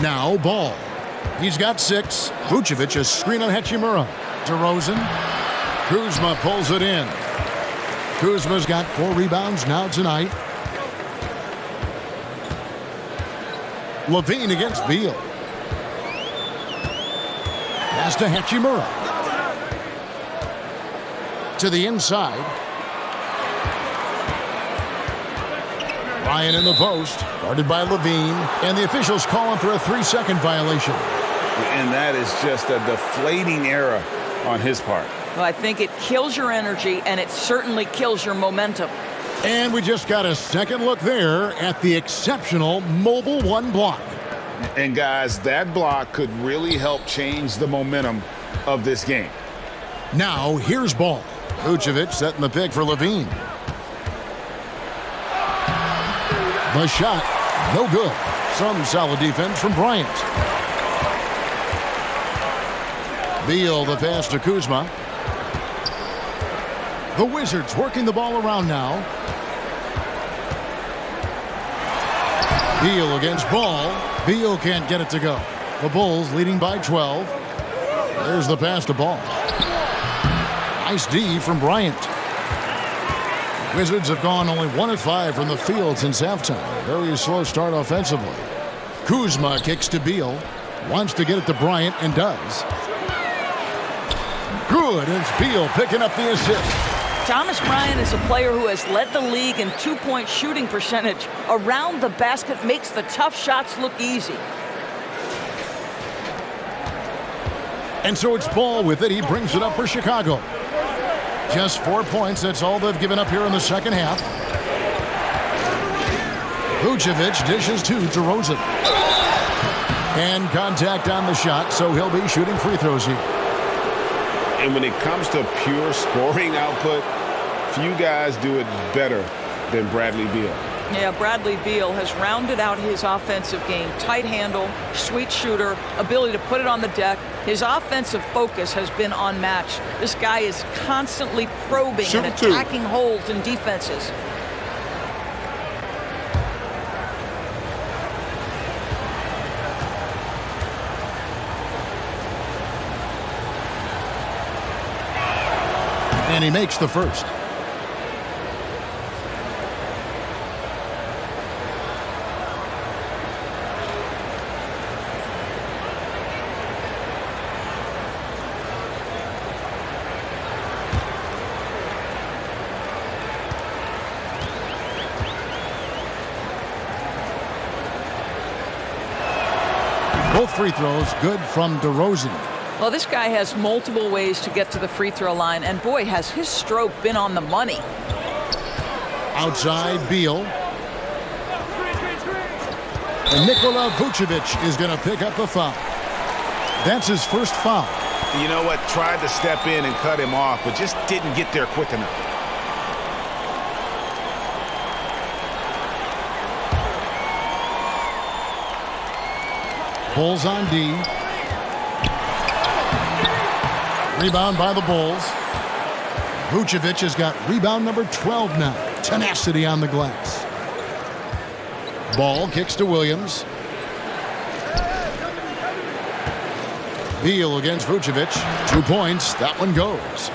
Now Ball. He's got 6. Vucevic a screen on Hachimura. DeRozan. Kuzma pulls it in. Kuzma's got 4 rebounds now tonight. Levine against Beal. Pass to Hachimura. To the inside. Ryan in the post, guarded by Levine, and the officials calling for a 3-second violation. And that is just a deflating error on his part. Well, I think it kills your energy, and it certainly kills your momentum. And we just got a second look there at the exceptional Mobile One block. And guys, that block could really help change the momentum of this game. Now, here's Ball. Vucevic setting the pick for Levine. The shot, no good. Some solid defense from Bryant. Beal, the pass to Kuzma. The Wizards working the ball around now. Beal against Ball. Beal can't get it to go. The Bulls leading by 12. There's the pass to Ball. Nice D from Bryant. Wizards have gone only 1 of 5 from the field since halftime. Very slow start offensively. Kuzma kicks to Beal. Wants to get it to Bryant and does. Good, and it's Beal picking up the assist. Thomas Bryant is a player who has led the league in two-point shooting percentage. Around the basket makes the tough shots look easy. And so it's Ball with it. He brings it up for Chicago. Just 4 points. That's all they've given up here in the second half. Vucevic dishes to DeRozan. And contact on the shot, so he'll be shooting free throws here. And when it comes to pure scoring output, few guys do it better than Bradley Beal. Yeah, Bradley Beal has rounded out his offensive game. Tight handle, sweet shooter, ability to put it on the deck. His offensive focus has been unmatched. This guy is constantly probing and attacking holes in defenses. And he makes the first. Both free throws good from DeRozan. Well, this guy has multiple ways to get to the free throw line, and boy, has his stroke been on the money. Outside, Beal. And Nikola Vucevic is going to pick up the foul. That's his first foul. You know what? Tried to step in and cut him off, but just didn't get there quick enough. Bulls on D. Rebound by the Bulls. Vucevic has got rebound number 12 now. Tenacity on the glass. Ball kicks to Williams. Beal against Vucevic. 2 points. That one goes.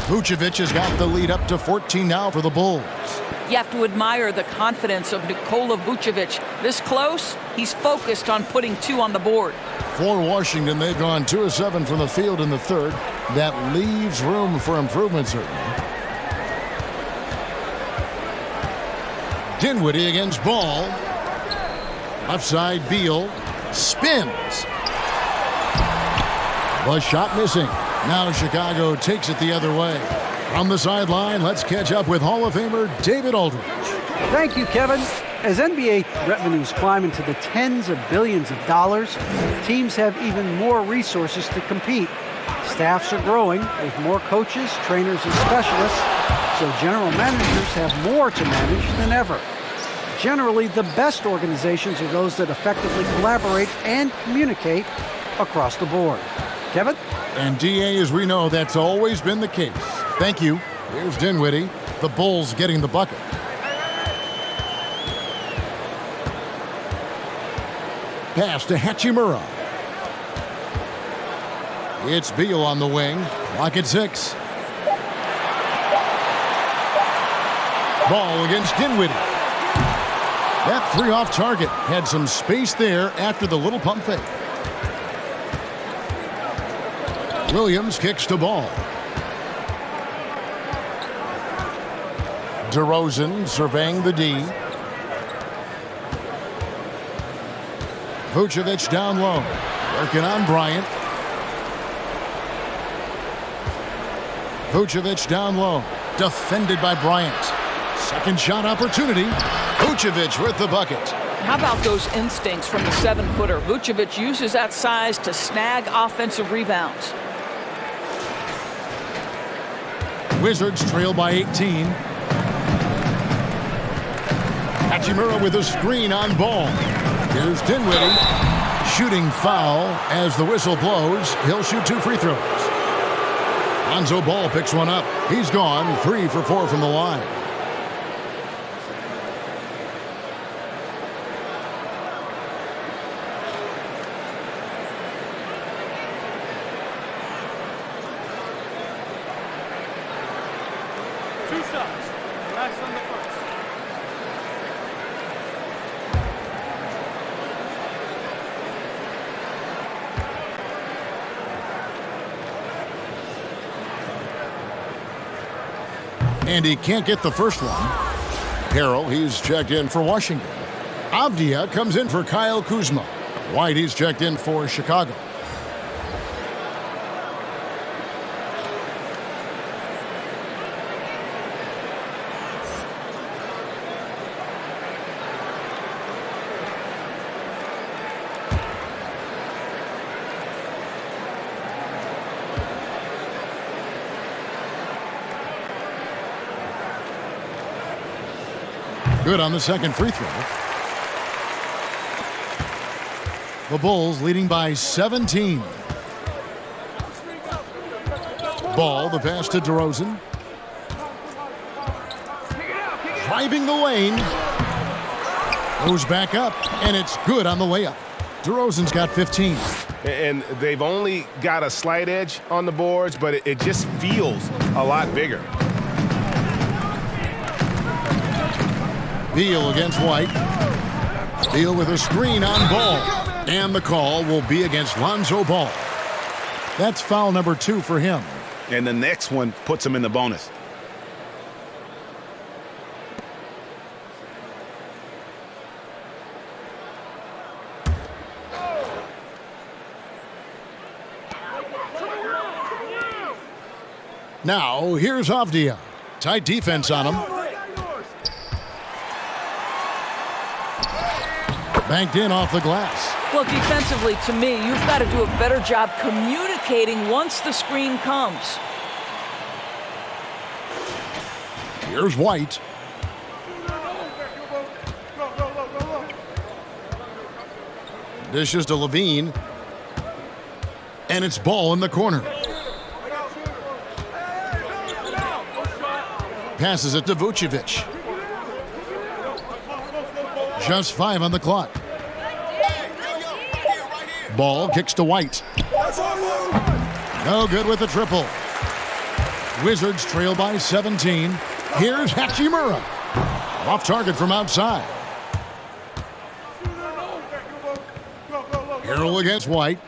Vucevic has got the lead up to 14 now for the Bulls. You have to admire the confidence of Nikola Vucevic. This close, he's focused on putting 2 on the board. For Washington, they've gone 2 of 7 from the field in the third. That leaves room for improvement, certainly. Dinwiddie against Ball. Left side, Beal. Spins. The shot missing. Now Chicago takes it the other way. On the sideline, let's catch up with Hall of Famer David Aldridge. Thank you, Kevin. As NBA revenues climb into the tens of billions of dollars, teams have even more resources to compete. Staffs are growing with more coaches, trainers, and specialists, so general managers have more to manage than ever. Generally, the best organizations are those that effectively collaborate and communicate across the board. Kevin? And DA, as we know, that's always been the case. Thank you. Here's Dinwiddie. The Bulls getting the bucket. Pass to Hachimura. It's Beal on the wing. Clock at 6. Ball against Dinwiddie. That three off target had some space there after the little pump fake. Williams kicks to Ball. DeRozan surveying the D. Vucevic down low. Working on Bryant. Vucevic down low. Defended by Bryant. Second shot opportunity. Vucevic with the bucket. How about those instincts from the 7-footer? Vucevic uses that size to snag offensive rebounds. Wizards trail by 18. Hachimura with a screen on Ball. Here's Dinwiddie. Shooting foul as the whistle blows. He'll shoot 2 free throws. Lonzo Ball picks one up. He's gone 3 for 4 from the line. And he can't get the first one. Harrell, he's checked in for Washington. Avdia comes in for Kyle Kuzma. White, he's checked in for Chicago. Good on the second free throw. The Bulls leading by 17. Ball, the pass to DeRozan. Driving the lane. Goes back up, and it's good on the layup. DeRozan's got 15. And they've only got a slight edge on the boards, but it just feels a lot bigger. Beal against White. Beal with a screen on Ball. And the call will be against Lonzo Ball. That's foul number 2 for him. And the next one puts him in the bonus. Now, here's Avdia. Tight defense on him. Banked in off the glass. Well, defensively, to me, you've got to do a better job communicating once the screen comes. Here's White. Dishes to Levine. And it's Ball in the corner. Passes it to Vucevic. Just 5 on the clock. Ball kicks to White. No good with the triple. Wizards trail by 17. Here's Hachimura. Off target from outside. Harrell against White.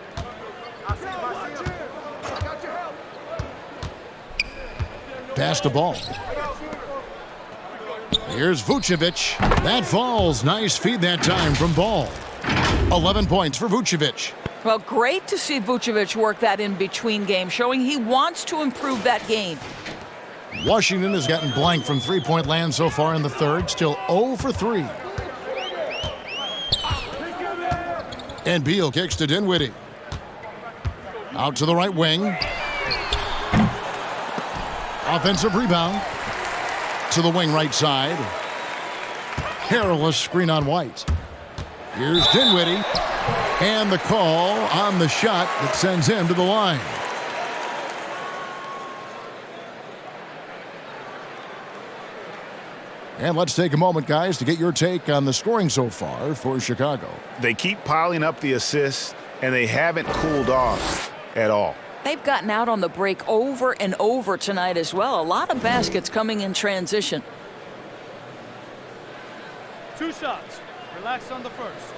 Pass to Ball. Here's Vucevic. That falls. Nice feed that time from Ball. 11 points for Vucevic. Well, great to see Vucevic work that in-between game, showing he wants to improve that game. Washington has gotten blank from three-point land so far in the third. Still 0 for 3. And Beal kicks to Dinwiddie. Out to the right wing. Offensive rebound. To the wing right side. Harrell, a screen on White. Here's Dinwiddie. And the call on the shot that sends him to the line. And let's take a moment, guys, to get your take on the scoring so far for Chicago. They keep piling up the assists, and they haven't cooled off at all. They've gotten out on the break over and over tonight as well. A lot of baskets coming in transition. 2 shots. Relax on the first.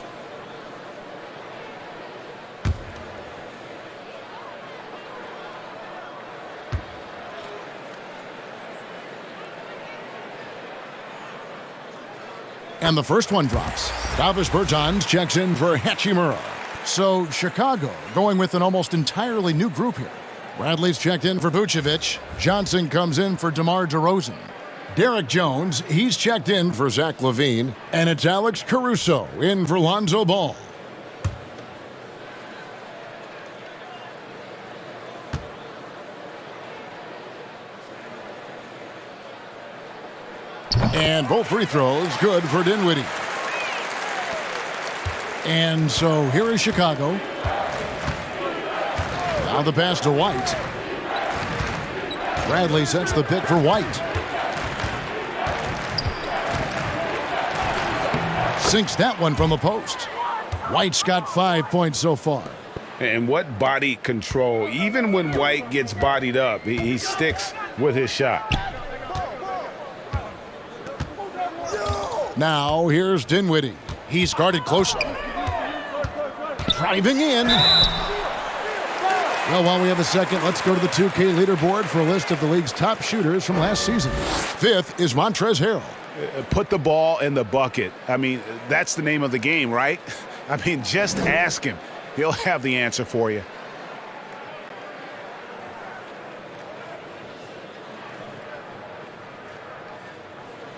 And the first one drops. Davis Bertans checks in for Hachimura. So Chicago going with an almost entirely new group here. Bradley's checked in for Vucevic. Johnson comes in for DeMar DeRozan. Derek Jones, he's checked in for Zach Levine. And it's Alex Caruso in for Lonzo Ball. And both free throws good for Dinwiddie. And so here is Chicago. Now the pass to White. Bradley sets the pick for White. Sinks that one from the post. White's got 5 points so far. And what body control. Even when White gets bodied up, he sticks with his shot. Now here's Dinwiddie. He's guarded closely. Driving in. Well, while we have a second, let's go to the 2K leaderboard for a list of the league's top shooters from last season. Fifth is Montrezl Harrell. Put the ball in the bucket. I mean, that's the name of the game, right? I mean, just ask him. He'll have the answer for you.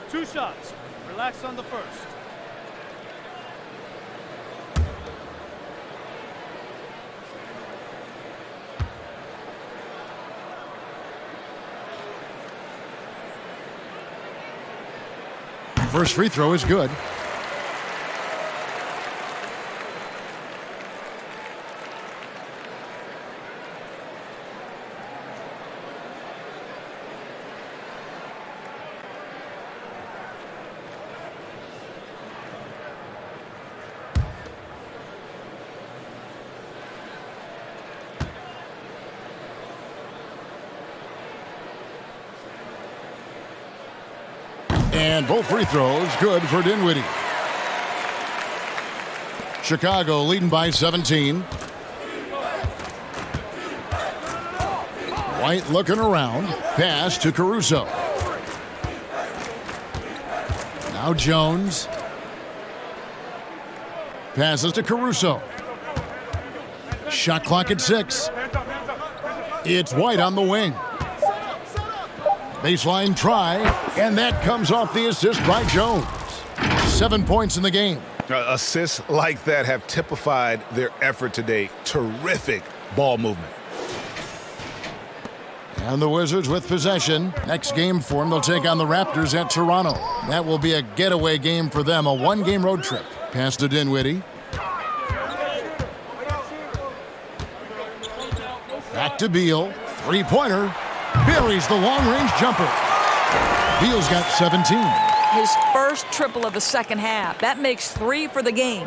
Two shots. Relax on the first. First free throw is good. And both free throws good for Dinwiddie. Chicago leading by 17. White looking around. Pass to Caruso. Now Jones. Passes to Caruso. Shot clock at 6. It's White on the wing. Baseline try, and that comes off the assist by Jones. 7 points in the game. Assists like that have typified their effort today. Terrific ball movement. And the Wizards with possession. Next game for them, they'll take on the Raptors at Toronto. That will be a getaway game for them, a one-game road trip. Pass to Dinwiddie. Back to Beal. Three-pointer. Buries the long-range jumper. Beal's got 17. His first triple of the second half. That makes 3 for the game.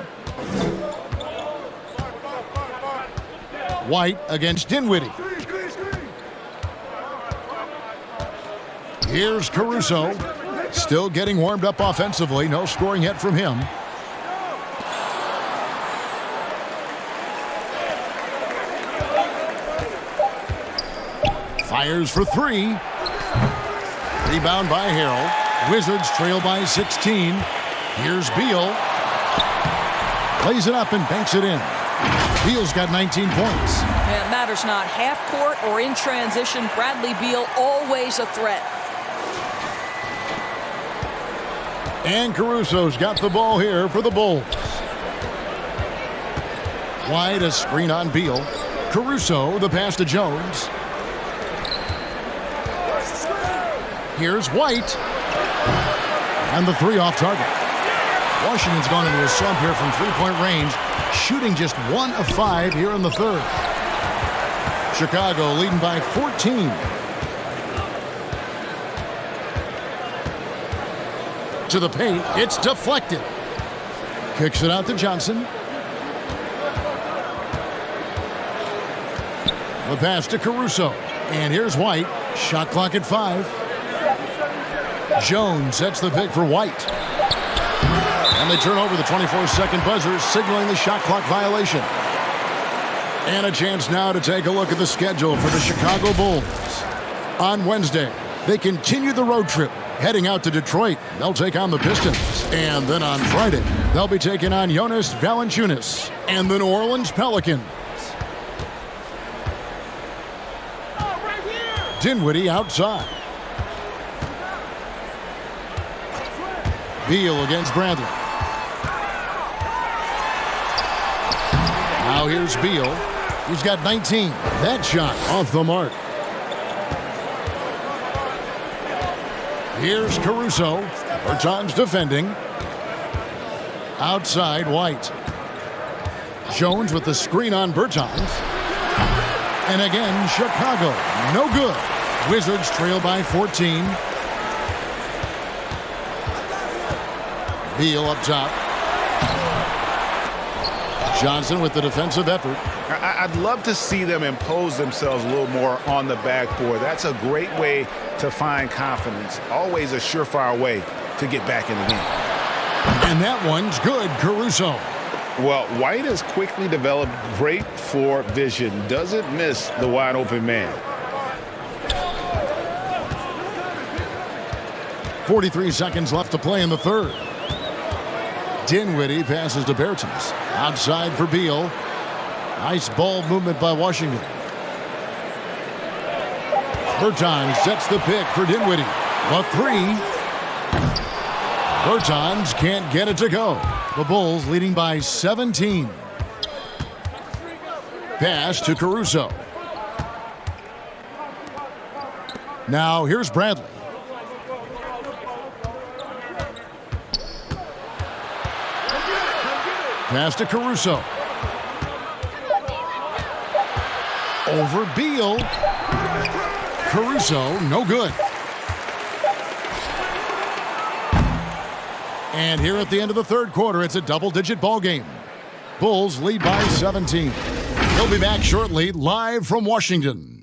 White against Dinwiddie. Here's Caruso. Still getting warmed up offensively. No scoring yet from him. Fires for 3. Rebound by Harrell. Wizards trail by 16. Here's Beal. Plays it up and banks it in. Beal's got 19 points. It matters not half court or in transition. Bradley Beal always a threat. And Caruso's got the ball here for the Bulls. Wide, a screen on Beal. Caruso, the pass to Jones. Here's White. And the 3 off target. Washington's gone into a slump here from three-point range, shooting just 1 of 5 here in the third. Chicago leading by 14. To the paint, it's deflected. Kicks it out to Johnson. The pass to Caruso. And here's White. Shot clock at 5. Jones sets the pick for White. And they turn over the 24-second buzzer, signaling the shot clock violation. And a chance now to take a look at the schedule for the Chicago Bulls. On Wednesday, they continue the road trip, heading out to Detroit. They'll take on the Pistons. And then on Friday, they'll be taking on Jonas Valanciunas and the New Orleans Pelicans. Dinwiddie outside. Beal against Bradley. Now here's Beal. He's got 19. That shot off the mark. Here's Caruso. Bertans defending. Outside, White. Jones with the screen on Bertans. And again, Chicago. No good. Wizards trail by 14. Beal up top. Johnson with the defensive effort. I'd love to see them impose themselves a little more on the backboard. That's a great way to find confidence. Always a surefire way to get back in the game. And that one's good, Caruso. Well, White has quickly developed great floor vision. Doesn't miss the wide open man. 43 seconds left to play in the third. Dinwiddie passes to Bertans. Outside for Beal. Nice ball movement by Washington. Bertans sets the pick for Dinwiddie. The three. Bertans can't get it to go. The Bulls leading by 17. Pass to Caruso. Now here's Bradley. Pass to Caruso. Over Beal. Caruso, no good. And here at the end of the third quarter, it's a double-digit ball game. Bulls lead by 17. They'll be back shortly, live from Washington.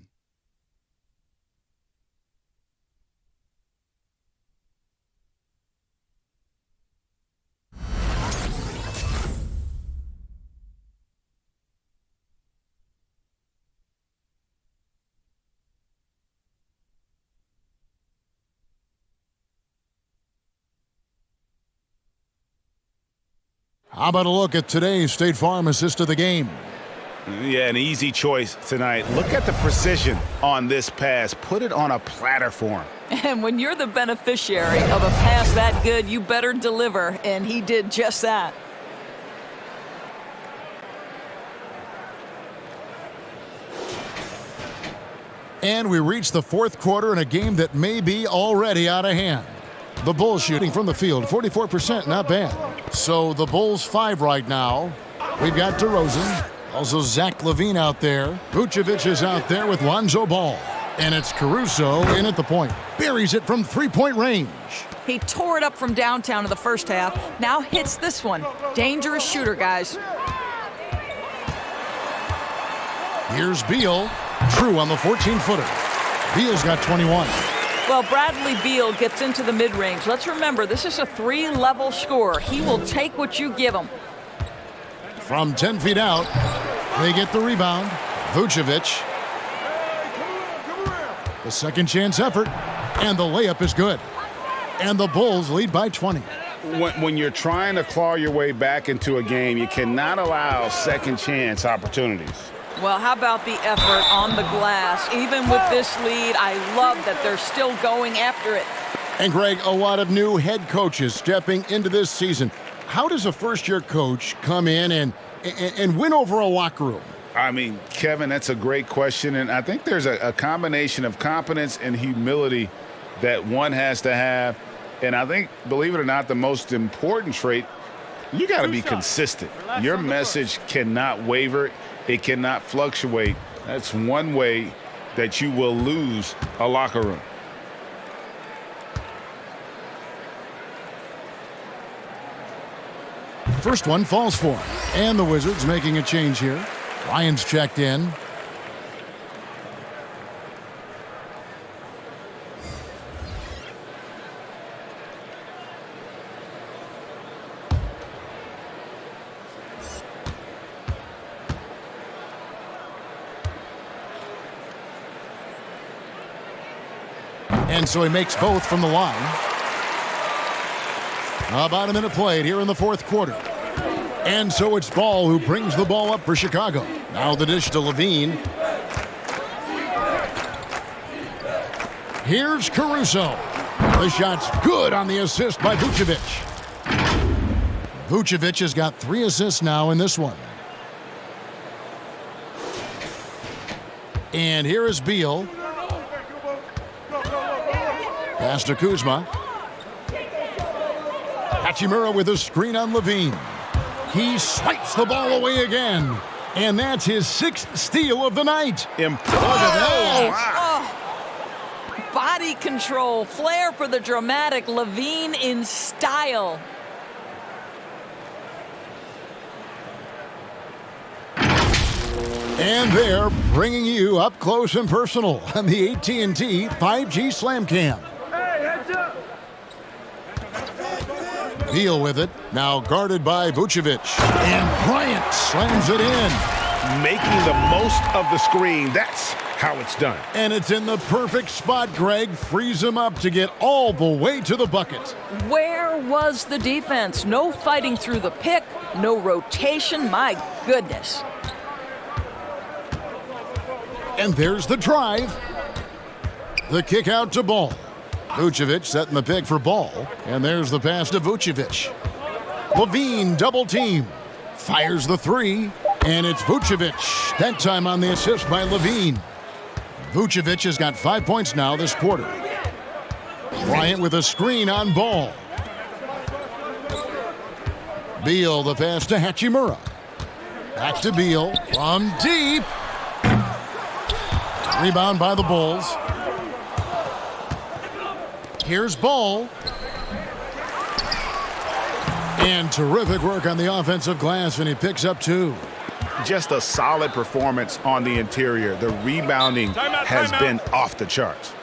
How about a look at today's State Farm assist of the game? Yeah, an easy choice tonight. Look at the precision on this pass. Put it on a platter for him. And when you're the beneficiary of a pass that good, you better deliver, and he did just that. And we reach the fourth quarter in a game that may be already out of hand. The Bulls shooting from the field, 44%, not bad. So the Bulls 5 right now. We've got DeRozan, also Zach Levine out there. Vucevic is out there with Lonzo Ball. And it's Caruso in at the point. Buries it from three-point range. He tore it up from downtown in the first half. Now hits this one. Dangerous shooter, guys. Here's Beal. True on the 14-footer. Beal's got 21. Well, Bradley Beal gets into the mid-range. Let's remember, this is a 3-level scorer. He will take what you give him. From 10 feet out, they get the rebound. Vucevic. The second chance effort, and the layup is good. And the Bulls lead by 20. When you're trying to claw your way back into a game, you cannot allow second chance opportunities. Well, how about the effort on the glass? Even with this lead, I love that they're still going after it. And Greg, a lot of new head coaches stepping into this season. How does a first-year coach come in and win over a locker room? I mean, Kevin, that's a great question. And I think there's a combination of competence and humility that one has to have. And I think, believe it or not, the most important trait, you got to be consistent. Your message cannot waver. It cannot fluctuate. That's one way that you will lose a locker room. First one falls for him. And the Wizards making a change here. Ryan's checked in. And so he makes both from the line. About a minute played here in the fourth quarter. And so it's Ball who brings the ball up for Chicago. Now the dish to Levine. Here's Caruso. The shot's good on the assist by Vucevic. Vucevic has got 3 assists now in this one. And here is Beal. Pass to Kuzma. Hachimura with a screen on Levine. He swipes the ball away again. And that's his 6th steal of the night. Body control, flair for the dramatic, Levine in style. And they're bringing you up close and personal on the AT&T 5G Slam Cam. Hey, heads up! Beal with it, now guarded by Vucevic. And Bryant slams it in. Making the most of the screen. That's how it's done. And it's in the perfect spot, Greg. Frees him up to get all the way to the bucket. Where was the defense? No fighting through the pick, no rotation. My goodness. And there's the drive. The kick out to Ball. Vucevic setting the pick for Ball. And there's the pass to Vucevic. Levine double team. Fires the 3. And it's Vucevic. That time on the assist by Levine. Vucevic has got 5 points now this quarter. Bryant with a screen on Ball. Beal the pass to Hachimura. Back to Beal from deep. Rebound by the Bulls. Here's Ball. And terrific work on the offensive glass, and he picks up 2. Just a solid performance on the interior. The rebounding has been off the charts.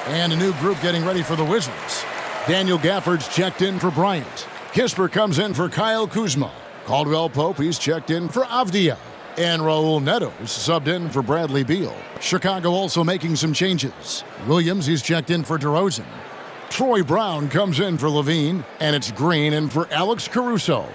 And a new group getting ready for the Wizards. Daniel Gafford's checked in for Bryant. Kisper comes in for Kyle Kuzma. Caldwell Pope, he's checked in for Avdia. And Raul Neto's subbed in for Bradley Beal. Chicago also making some changes. Williams, he's checked in for DeRozan. Troy Brown comes in for Levine. And it's Green in for Alex Caruso.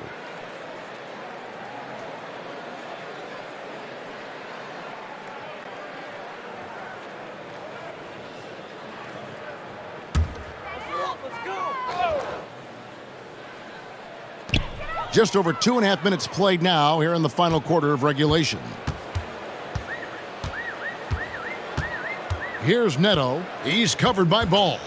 Just over 2.5 minutes played now here in the final quarter of regulation. Here's Neto. He's covered by Ball.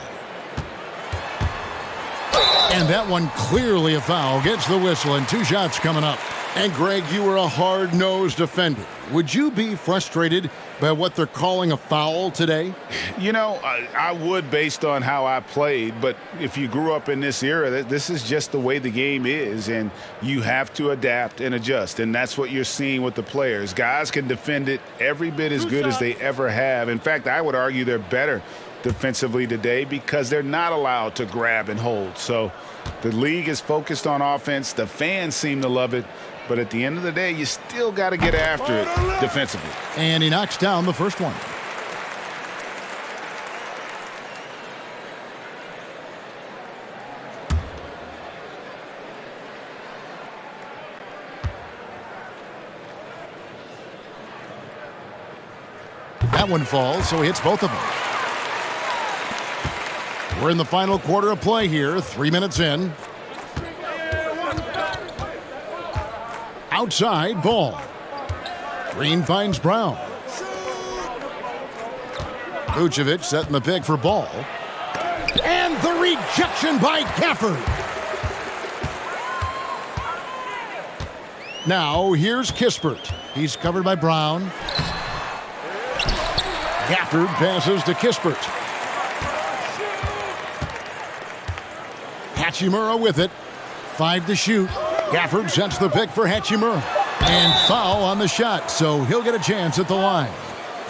And that one clearly a foul. Gets the whistle and 2 shots coming up. And Greg, you were a hard-nosed defender. Would you be frustrated by what they're calling a foul today? You know, I would based on how I played, but if you grew up in this era, this is just the way the game is, and you have to adapt and adjust, and that's what you're seeing with the players. Guys can defend it every bit as good as they ever have. In fact, I would argue they're better defensively today because they're not allowed to grab and hold. So the league is focused on offense. The fans seem to love it. But at the end of the day, you still got to get after it defensively. And he knocks down the first one. That one falls, so he hits both of them. We're in the final quarter of play here, 3 minutes in. Outside ball. Green finds Brown. Vucevic setting the pick for Ball. And the rejection by Gafford. Now here's Kispert. He's covered by Brown. Gafford passes to Kispert. Hachimura with it. 5 to shoot. Gafford sets the pick for Hachimura. And foul on the shot, so he'll get a chance at the line.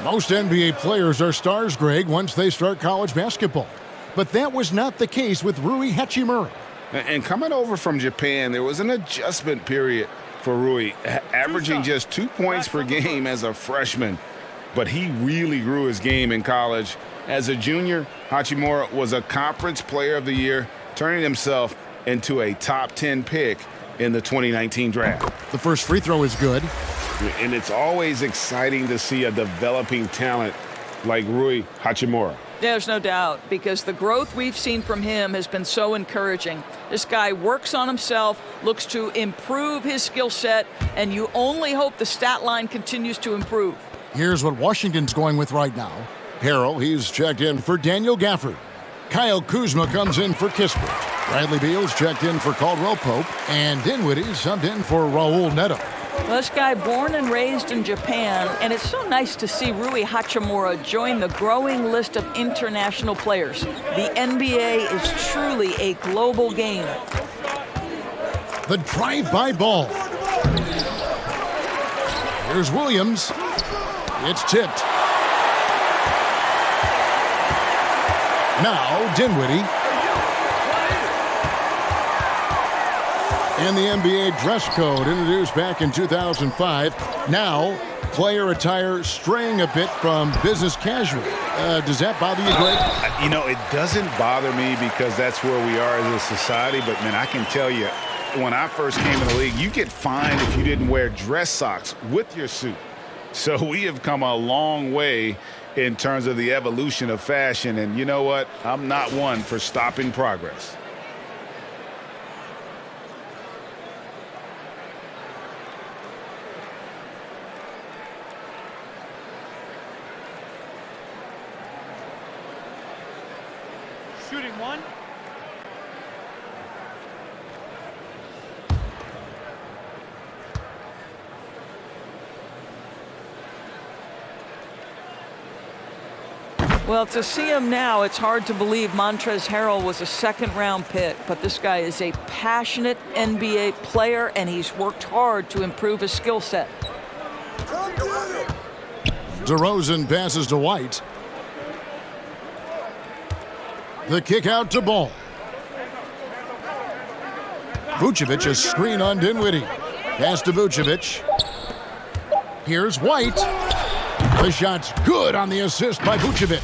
Most NBA players are stars, Greg, once they start college basketball. But that was not the case with Rui Hachimura. And coming over from Japan, there was an adjustment period for Rui, averaging just 2 points per game as a freshman. But he really grew his game in college. As a junior, Hachimura was a Conference Player of the Year, turning himself into a top 10 pick in the 2019 draft. The first free throw is good. And it's always exciting to see a developing talent like Rui Hachimura. There's no doubt, because the growth we've seen from him has been so encouraging. This guy works on himself, looks to improve his skill set, and you only hope the stat line continues to improve. Here's what Washington's going with right now. Harrell, he's checked in for Daniel Gafford. Kyle Kuzma comes in for Kispert. Bradley Beal's checked in for Caldwell Pope. And Dinwiddie subbed in for Raul Neto. Well, this guy born and raised in Japan, and it's so nice to see Rui Hachimura join the growing list of international players. The NBA is truly a global game. The drive-by ball. Here's Williams. It's tipped. Now Dinwiddie. In the NBA dress code introduced back in 2005, now player attire straying a bit from business casual. Does that bother you, Greg? You know, it doesn't bother me because that's where we are as a society, but man, I can tell you, when I first came in the league, you get fined if you didn't wear dress socks with your suit. So we have come a long way in terms of the evolution of fashion, and you know what? I'm not one for stopping progress. Shooting one. Well, to see him now, it's hard to believe Montrezl Harrell was a second-round pick, but this guy is a passionate NBA player, and he's worked hard to improve his skill set. DeRozan passes to White. The kick out to Ball. Vucevic, a screen on Dinwiddie. Pass to Vucevic. Here's White. The shot's good on the assist by Vucevic.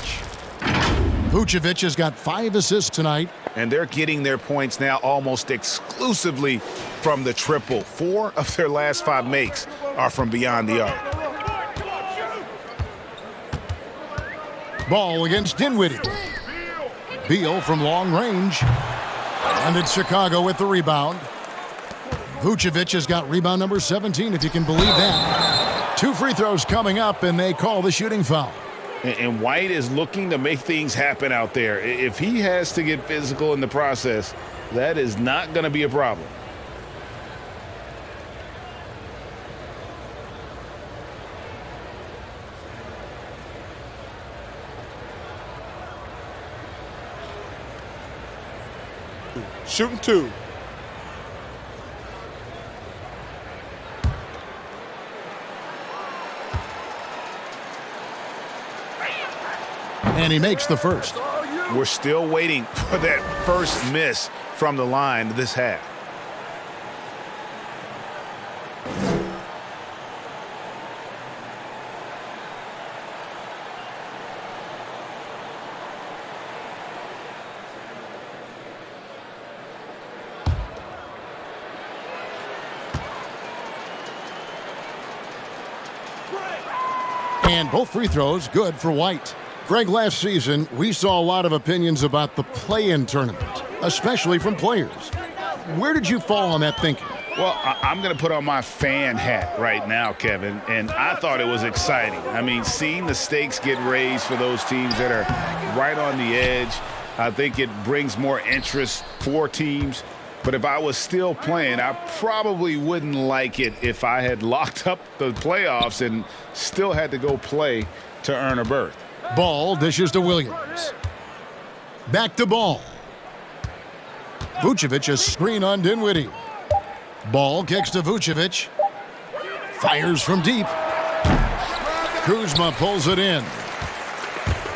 Vucevic has got 5 assists tonight. And they're getting their points now almost exclusively from the triple. 4 of their last 5 makes are from beyond the arc. Ball against Dinwiddie. Beal from long range. And it's Chicago with the rebound. Vucevic has got rebound number 17, if you can believe that. 2 free throws coming up, and they call the shooting foul. And White is looking to make things happen out there. If he has to get physical in the process, that is not going to be a problem. Shooting 2. And he makes the first. We're still waiting for that first miss from the line this half. And both free throws good for White. Greg, last season, we saw a lot of opinions about the play-in tournament, especially from players. Where did you fall on that thinking? Well, I'm going to put on my fan hat right now, Kevin, and I thought it was exciting. I mean, seeing the stakes get raised for those teams that are right on the edge, I think it brings more interest for teams. But if I was still playing, I probably wouldn't like it if I had locked up the playoffs and still had to go play to earn a berth. Ball dishes to Williams. Back to Ball. Vucevic a screen on Dinwiddie. Ball kicks to Vucevic. Fires from deep. Kuzma pulls it in.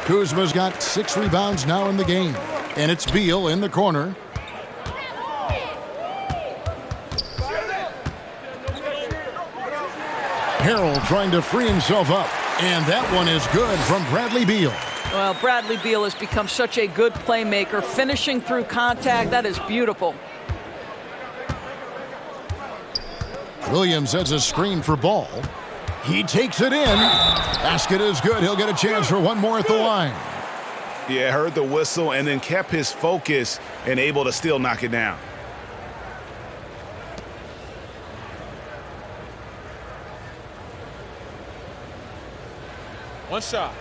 Kuzma's got 6 rebounds now in the game. And it's Beal in the corner. Harrell trying to free himself up. And that one is good from Bradley Beal. Well, Bradley Beal has become such a good playmaker, finishing through contact. That is beautiful. Williams has a screen for Ball. He takes it in. Basket is good. He'll get a chance for one more at the line. Yeah, heard the whistle and then kept his focus and able to still knock it down. One shot.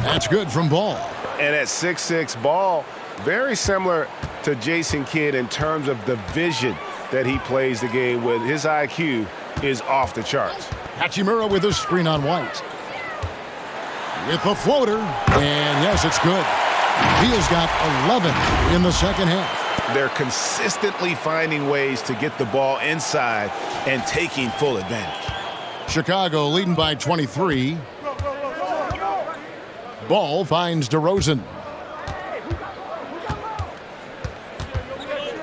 That's good from Ball. And at 6'6", Ball, very similar to Jason Kidd in terms of the vision that he plays the game with. His IQ is off the charts. Hachimura with a screen on White. With the floater. And yes, it's good. Beal's got 11 in the second half. They're consistently finding ways to get the ball inside and taking full advantage. Chicago leading by 23. Ball finds DeRozan.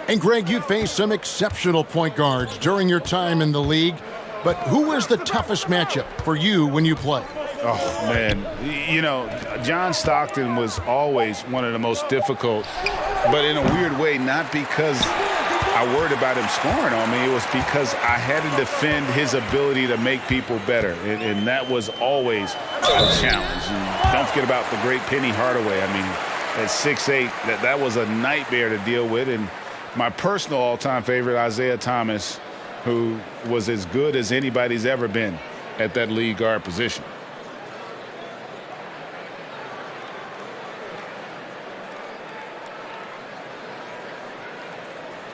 And Greg, you faced some exceptional point guards during your time in the league, but who was the toughest matchup for you when you played? Oh, man. You know, John Stockton was always one of the most difficult, but in a weird way, not because I worried about him scoring on me. It was because I had to defend his ability to make people better, and that was always a challenge. And don't forget about the great Penny Hardaway. I mean, at 6'8", that was a nightmare to deal with. And my personal all-time favorite, Isaiah Thomas, who was as good as anybody's ever been at that lead guard position.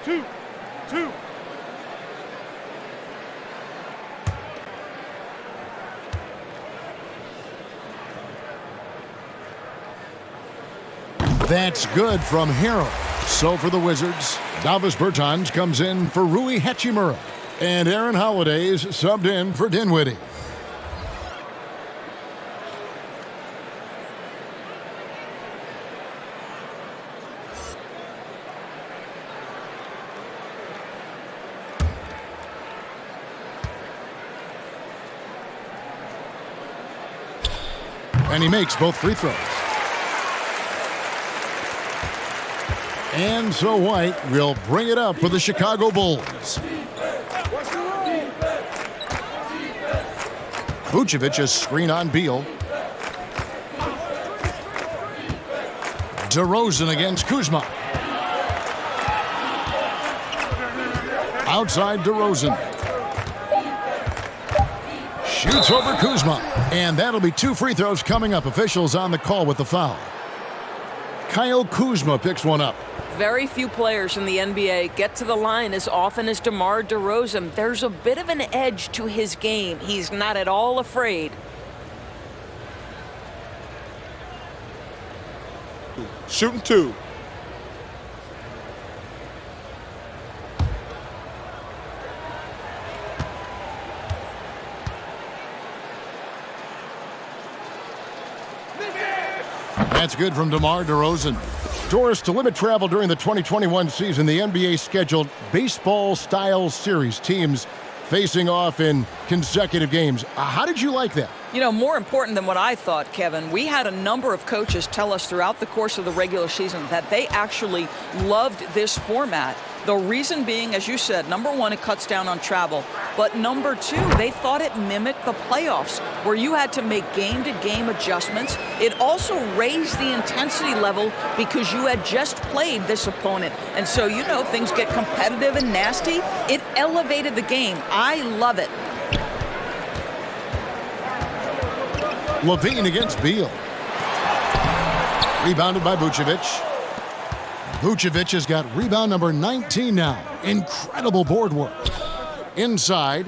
Two. That's good from Harrell. So for the Wizards, Davis Bertans comes in for Rui Hachimura. And Aaron Holiday's subbed in for Dinwiddie. And he makes both free throws. And so White will bring it up for the Chicago Bulls. Vucevic a screen on Beal. DeRozan against Kuzma. Outside DeRozan. Shoots over Kuzma. And that'll be 2 free throws coming up. Officials on the call with the foul. Kyle Kuzma picks one up. Very few players in the NBA get to the line as often as DeMar DeRozan. There's a bit of an edge to his game. He's not at all afraid. Shooting 2. That's good from DeMar DeRozan. Doris, to limit travel during the 2021 season, the NBA scheduled baseball-style series, teams facing off in consecutive games. How did you like that? You know, more important than what I thought, Kevin, we had a number of coaches tell us throughout the course of the regular season that they actually loved this format. The reason being, as you said, number one, it cuts down on travel. But number two, they thought it mimicked the playoffs, where you had to make game-to-game adjustments. It also raised the intensity level because you had just played this opponent. And so, you know, things get competitive and nasty. It elevated the game. I love it. Levine against Beal. Rebounded by Vucevic. Vucevic has got rebound number 19 now. Incredible board work. Inside.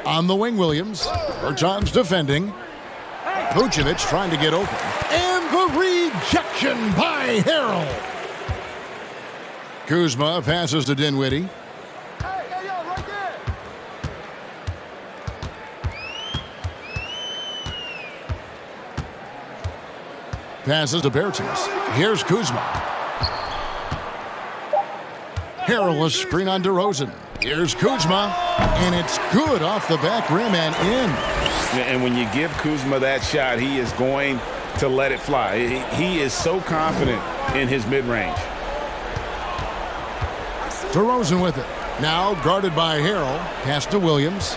On the wing, Williams. Bertans defending. Vucevic trying to get open. And the rejection by Harrell. Kuzma passes to Dinwiddie. Passes to Bertans. Here's Kuzma. Harrell, a screen on DeRozan. Here's Kuzma. And it's good off the back rim and in. And when you give Kuzma that shot, he is going to let it fly. He is so confident in his mid-range. DeRozan with it. Now guarded by Harrell. Pass to Williams.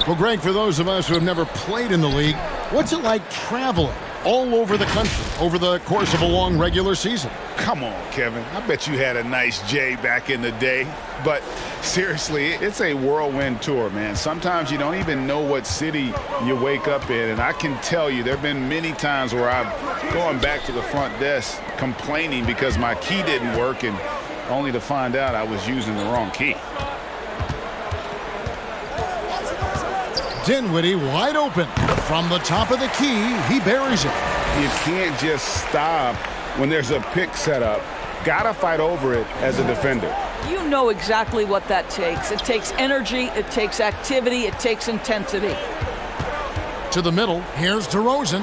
Well, Greg, for those of us who have never played in the league, what's it like traveling all over the country over the course of a long regular season? Come on, Kevin. I bet you had a nice J back in the day. But seriously, it's a whirlwind tour, man. Sometimes you don't even know what city you wake up in. And I can tell you there have been many times where I've gone back to the front desk complaining because my key didn't work, and only to find out I was using the wrong key. Dinwiddie wide open. From the top of the key, he buries it. You can't just stop when there's a pick set up. Gotta fight over it as a defender. You know exactly what that takes. It takes energy, it takes activity, it takes intensity. To the middle, here's DeRozan.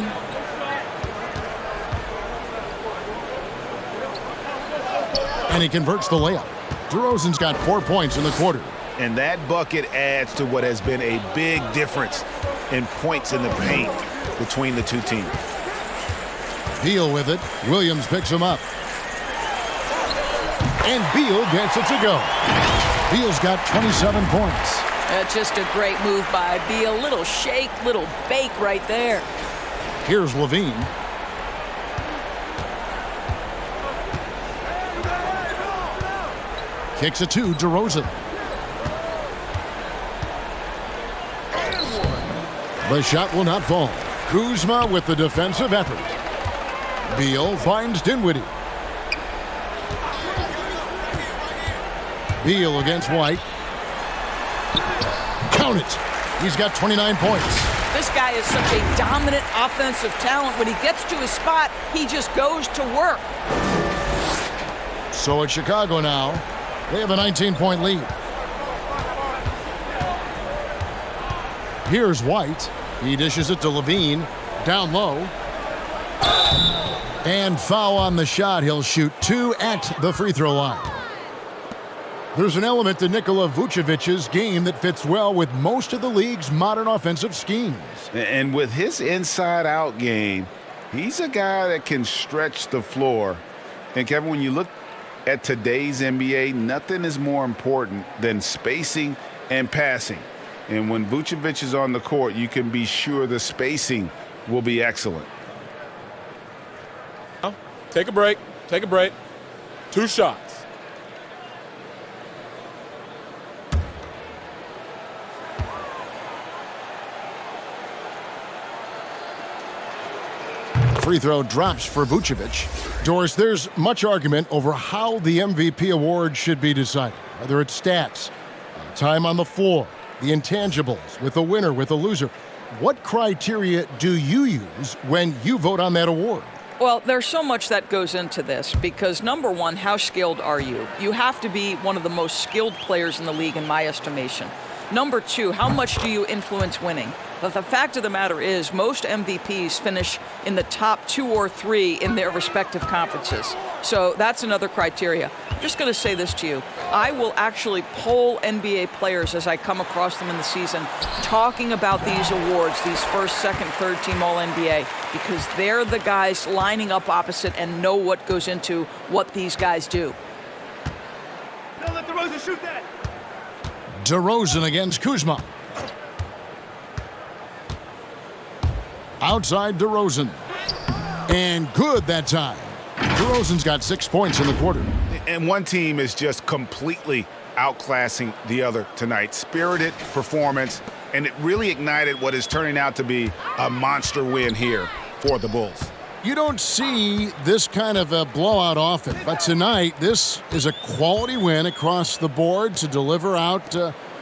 And he converts the layup. DeRozan's got 4 points in the quarter. And that bucket adds to what has been a big difference in points in the paint between the two teams. Beal with it. Williams picks him up. And Beal gets it to go. Beal's got 27 points. Just a great move by Beal. Little shake, little bake right there. Here's Levine. Kicks it to DeRozan. The shot will not fall. Kuzma with the defensive effort. Beal finds Dinwiddie. Beal against White. Count it. He's got 29 points. This guy is such a dominant offensive talent. When he gets to his spot, he just goes to work. So it's Chicago now. They have a 19-point lead. Here's White. He dishes it to Levine. Down low. And foul on the shot. He'll shoot 2 at the free throw line. There's an element to Nikola Vucevic's game that fits well with most of the league's modern offensive schemes. And with his inside-out game, he's a guy that can stretch the floor. And, Kevin, when you look at today's NBA, nothing is more important than spacing and passing. And when Vucevic is on the court, you can be sure the spacing will be excellent. Take a break. Take a break. 2 shots. Free throw drops for Vucevic. Doris, there's much argument over how the MVP award should be decided, whether it's stats, time on the floor, the intangibles, with a winner, with a loser. What criteria do you use when you vote on that award? Well, there's so much that goes into this because, number one, how skilled are you? You have to be one of the most skilled players in the league, in my estimation. Number two, how much do you influence winning? But the fact of the matter is, most MVPs finish in the top 2 or 3 in their respective conferences. So that's another criteria. I'm just going to say this to you. I will actually poll NBA players as I come across them in the season, talking about these awards, these first, second, third team All-NBA, because they're the guys lining up opposite and know what goes into what these guys do. Don't let DeRozan shoot that. DeRozan against Kuzma. Outside DeRozan. And good that time. DeRozan's got 6 points in the quarter. And one team is just completely outclassing the other tonight. Spirited performance, and it really ignited what is turning out to be a monster win here for the Bulls. You don't see this kind of a blowout often, but tonight this is a quality win across the board to deliver out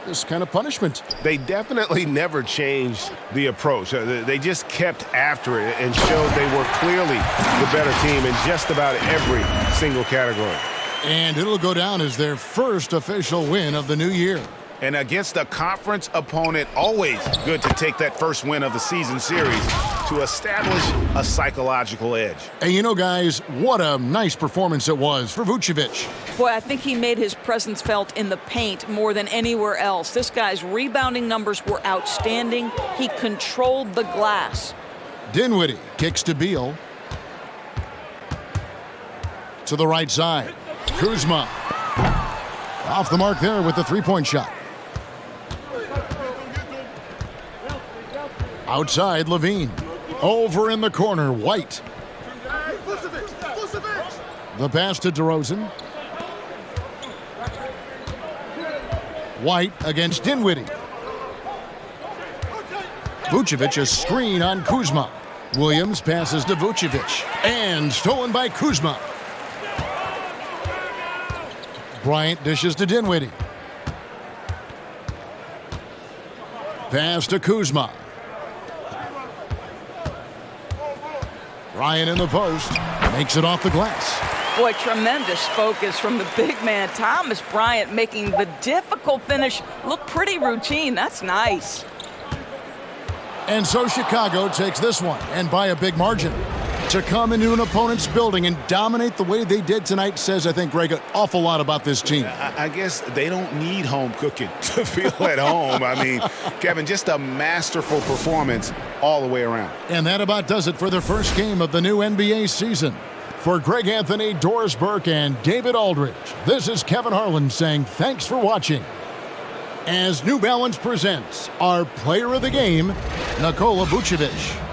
this kind of punishment. They definitely never changed the approach. They just kept after it and showed they were clearly the better team in just about every single category. And it'll go down as their first official win of the new year. And against a conference opponent, always good to take that first win of the season series to establish a psychological edge. And you know, guys, what a nice performance it was for Vucevic. Boy, I think he made his presence felt in the paint more than anywhere else. This guy's rebounding numbers were outstanding. He controlled the glass. Dinwiddie kicks to Beal. To the right side. Kuzma. Off the mark there with the three-point shot. Outside, Levine. Over in the corner, White. The pass to DeRozan. White against Dinwiddie. Vucevic a screen on Kuzma. Williams passes to Vucevic. And stolen by Kuzma. Bryant dishes to Dinwiddie. Pass to Kuzma. Ryan in the post. Makes it off the glass. Boy, tremendous focus from the big man. Thomas Bryant making the difficult finish look pretty routine. That's nice. And so Chicago takes this one, and by a big margin. To come into an opponent's building and dominate the way they did tonight says, I think, Greg, an awful lot about this team. I guess they don't need home cooking to feel at home. I mean, Kevin, just a masterful performance all the way around. And that about does it for the first game of the new NBA season. For Greg Anthony, Doris Burke, and David Aldridge, this is Kevin Harlan saying thanks for watching. As New Balance presents our player of the game, Nikola Vucevic.